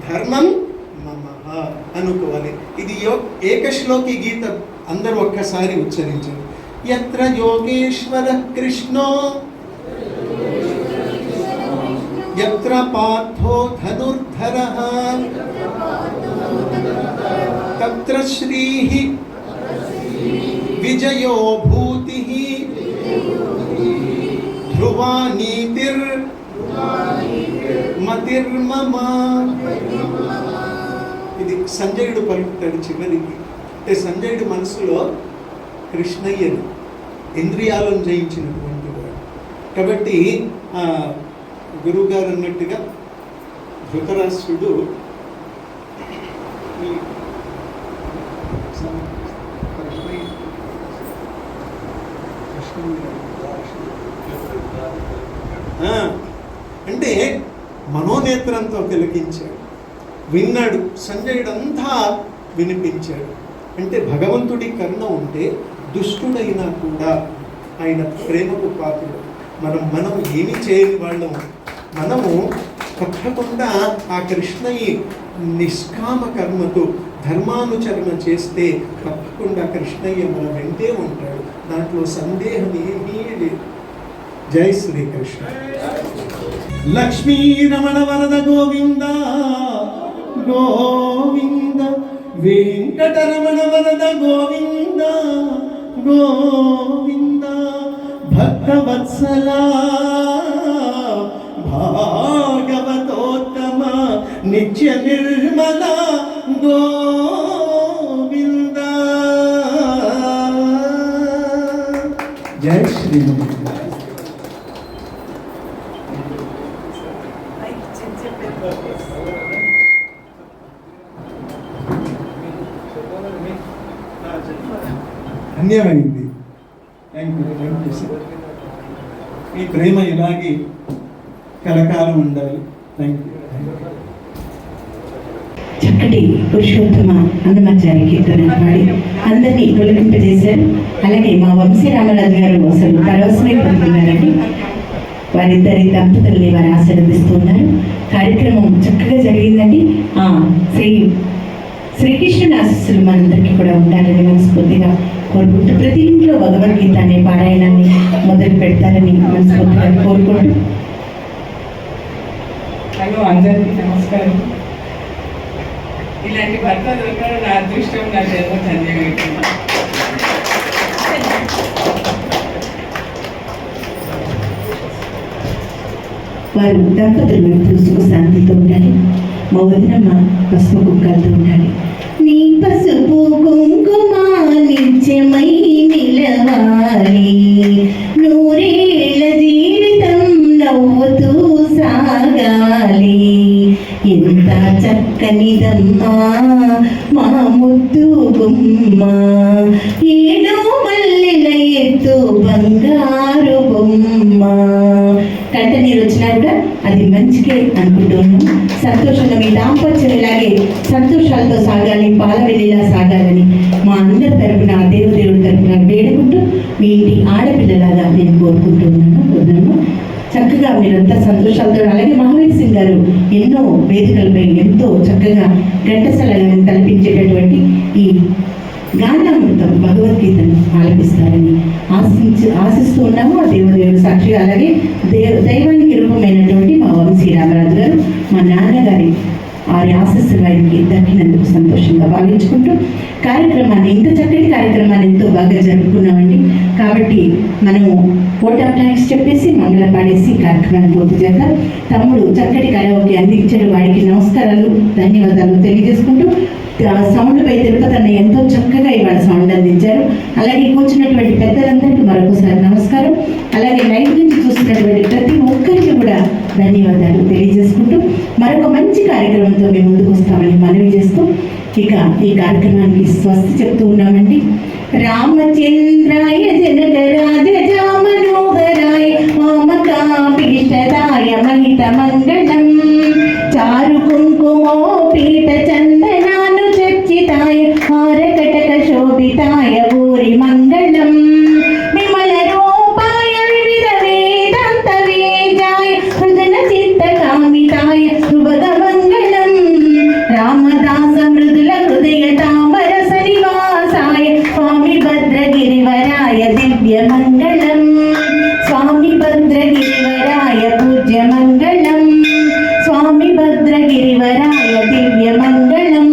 S1: ధర్మం మమ అనుకోవాలి. ఇది ఏకశ్లోకి గీత, అందరూ ఒక్కసారి ఉచ్చరించారు. యత్ర యోగేశ్వర కృష్ణో యత్ర పార్థో ధనుర్ధరః తత్ర శ్రీః విజయో భూతిః ధ్రువా నీతిర్ మతిర్మమ. ఇది సంజయుడు పలుకుతాడు చివరికి. అంటే సంజయుడు మనసులో కృష్ణయ్యను ఇంద్రియాలను జయించినటువంటి వాడు కాబట్టి గురువుగారు అన్నట్టుగా ధృతరాష్ట్రుడు అంటే మనోనేత్రంతో తిలకించాడు, విన్నాడు. సంజయుడంతా వినిపించాడు. అంటే భగవంతుడి కరుణ ఉంటే దుష్టుడైనా కూడా ఆయన ప్రేమకు పాత్రుడు. మనం ఏమి చేయని వాళ్ళం. మనము తప్పకుండా ఆ కృష్ణయ్య నిష్కామ కర్మతో ధర్మానుచరణ చేస్తే తప్పకుండా కృష్ణయ్య మన వెంటే ఉంటాడు. దాంట్లో సందేహం ఏమీ లేదు. జై శ్రీకృష్ణ. లక్ష్మీ రమణ వరద గోవింద గోవింద, వెంకటరమణ వరద గోవింద గోవింద, భక్తవత్సల భాగవతోత్తమ నిత్య నిర్మల గోవింద. జై శ్రీరామ్. ధన్యమైంది. Thank you sir. ఈ ప్రేమ ఇలాగే కలకాలం ఉండాలి. Thank you.
S2: చక్కటి పురుషోత్తమ అన్నమాచార్య కీర్తన పాడి అందరినీ పులకింపజేశారు. అలాగే మా వంశీరామరాజు గారు అసలు పరవశమైపోతున్నారండి. వారిద్దరి దంపతుల్ని వారు ఆశీర్వదిస్తున్నారు. కార్యక్రమం చక్కగా జరిగిందండి. శ్రీకృష్ణుని ఆశీస్సులు మనందరికీ కూడా ఉండాలని మనస్ఫూర్తిగా కోరుకుంటూ ప్రతి ఇంట్లో భగవద్గీత అనే పారాయణాన్ని మొదలు పెడతారని మనస్ఫూర్తిగా కోరుకుంటూ.
S3: హలో, అందరికీ నమస్కారం. ఇలాంటి భర్త దొరకడం నా అదృష్టం, నా జన్మ ధన్యమైంది.
S2: వారు దంపతులు సుఖ శాంతితో ఉండాలి. మా వదినమ్మ పసుపు కుంకాలతో ఉండాలి. నీ పసుపు కుంకుమ నిత్యమై నిలవాలి, నూరేళ్ల జీవితం నవ్వుతూ సాగాలి. ఎంత చక్కనిదమ్మా మా ముద్దు గుమ్మ, ఏడో మల్లెల ఎత్తు బంగారు బొమ్మ. కంట నీరు వచ్చినా కూడా అది మంచికే అనుకుంటున్నాం. సంతోషంగా మీ దాంపత్యం ఇలాగే సంతోషాలతో సాగాలి, పాలవెల్లిలా సాగాలని మా అందరి తరపున దేవుడి తరపున వేడుకుంటూ మీ ఇంటి ఆడపిల్లలాగా నేను కోరుకుంటున్నాను. చక్కగా మీరంతా సంతోషాలతో. అలాగే మహావీర్ సింగ్ గారు ఎన్నో వేదికలపై ఎంతో చక్కగా ఘంటసాల కల్పించేటటువంటి ఈ గానామృతం భగవద్గీతను ఆలపిస్తారని ఆశిస్తూ ఉన్నాము. ఆ దేవుడు సాక్షిగా. అలాగే దైవానికి రూపమైనటువంటి మా వంశీరామరాజు గారు, మా నాన్నగారి వారి ఆశీస్సులు వారికి దక్కినందుకు సంతోషంగా భావించుకుంటూ కార్యక్రమాన్ని, ఇంత చక్కటి కార్యక్రమాన్ని ఎంతో బాగా జరుపుకున్నామండి. కాబట్టి మనము కోట్ ఆఫ్ థ్యాంక్స్ చెప్పేసి మంగళం పాడేసి కార్యక్రమాన్ని పూర్తి చేద్దాం. తమ్ముడు చక్కటి కరావోకే అందించాడు, వాడికి నమస్కారాలు ధన్యవాదాలు తెలియజేసుకుంటూ సౌండ్పై తిరుపతి అన్న ఎంతో చక్కగా ఇవాళ సౌండ్ అందించారు. అలాగే కూర్చున్నటువంటి పెద్దలందరికీ మరొకసారి నమస్కారం. అలాగే లైవ్ నుంచి చూస్తున్నటువంటి ప్రతి ఒక్కరికి కూడా ధన్యవాదాలు తెలియజేసుకుంటూ మరొక మంచి కార్యక్రమంతో మేము ముందుకు వస్తామని మనవి చేస్తూ ఇక ఈ కార్యక్రమానికి స్వస్తి చెప్తూ ఉన్నామండి. రామచంద్రాయ జనక రాజా మనోహరాయ మామకాభీష్టదాయ మహిత మంగళం, చారు కుంకుమోపీత చందనాను చర్చితాయ హారకటక శోభితాయ భూరి మంగళం, విమల రూపాయ వివిధ వేదాంత వేదాయ హృదన చిత్త కామితాయ శుభద మంగళం, రామదాస మృదుల హృదయ తామరస నివాసాయ స్వామి భద్రగిరివరాయ దివ్య మంగళం, స్వామి భద్రగిరివరాయ పూజ్య మంగళం, స్వామి భద్రగిరివరాయ దివ్య మంగళం.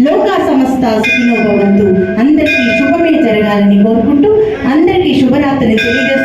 S2: లోకా సమస్త సుఖినో భవంతు. అందరికీ శుభమే జరగాలని కోరుకుంటూ అందరికీ శుభరాత్రి తెలియజేస్తూ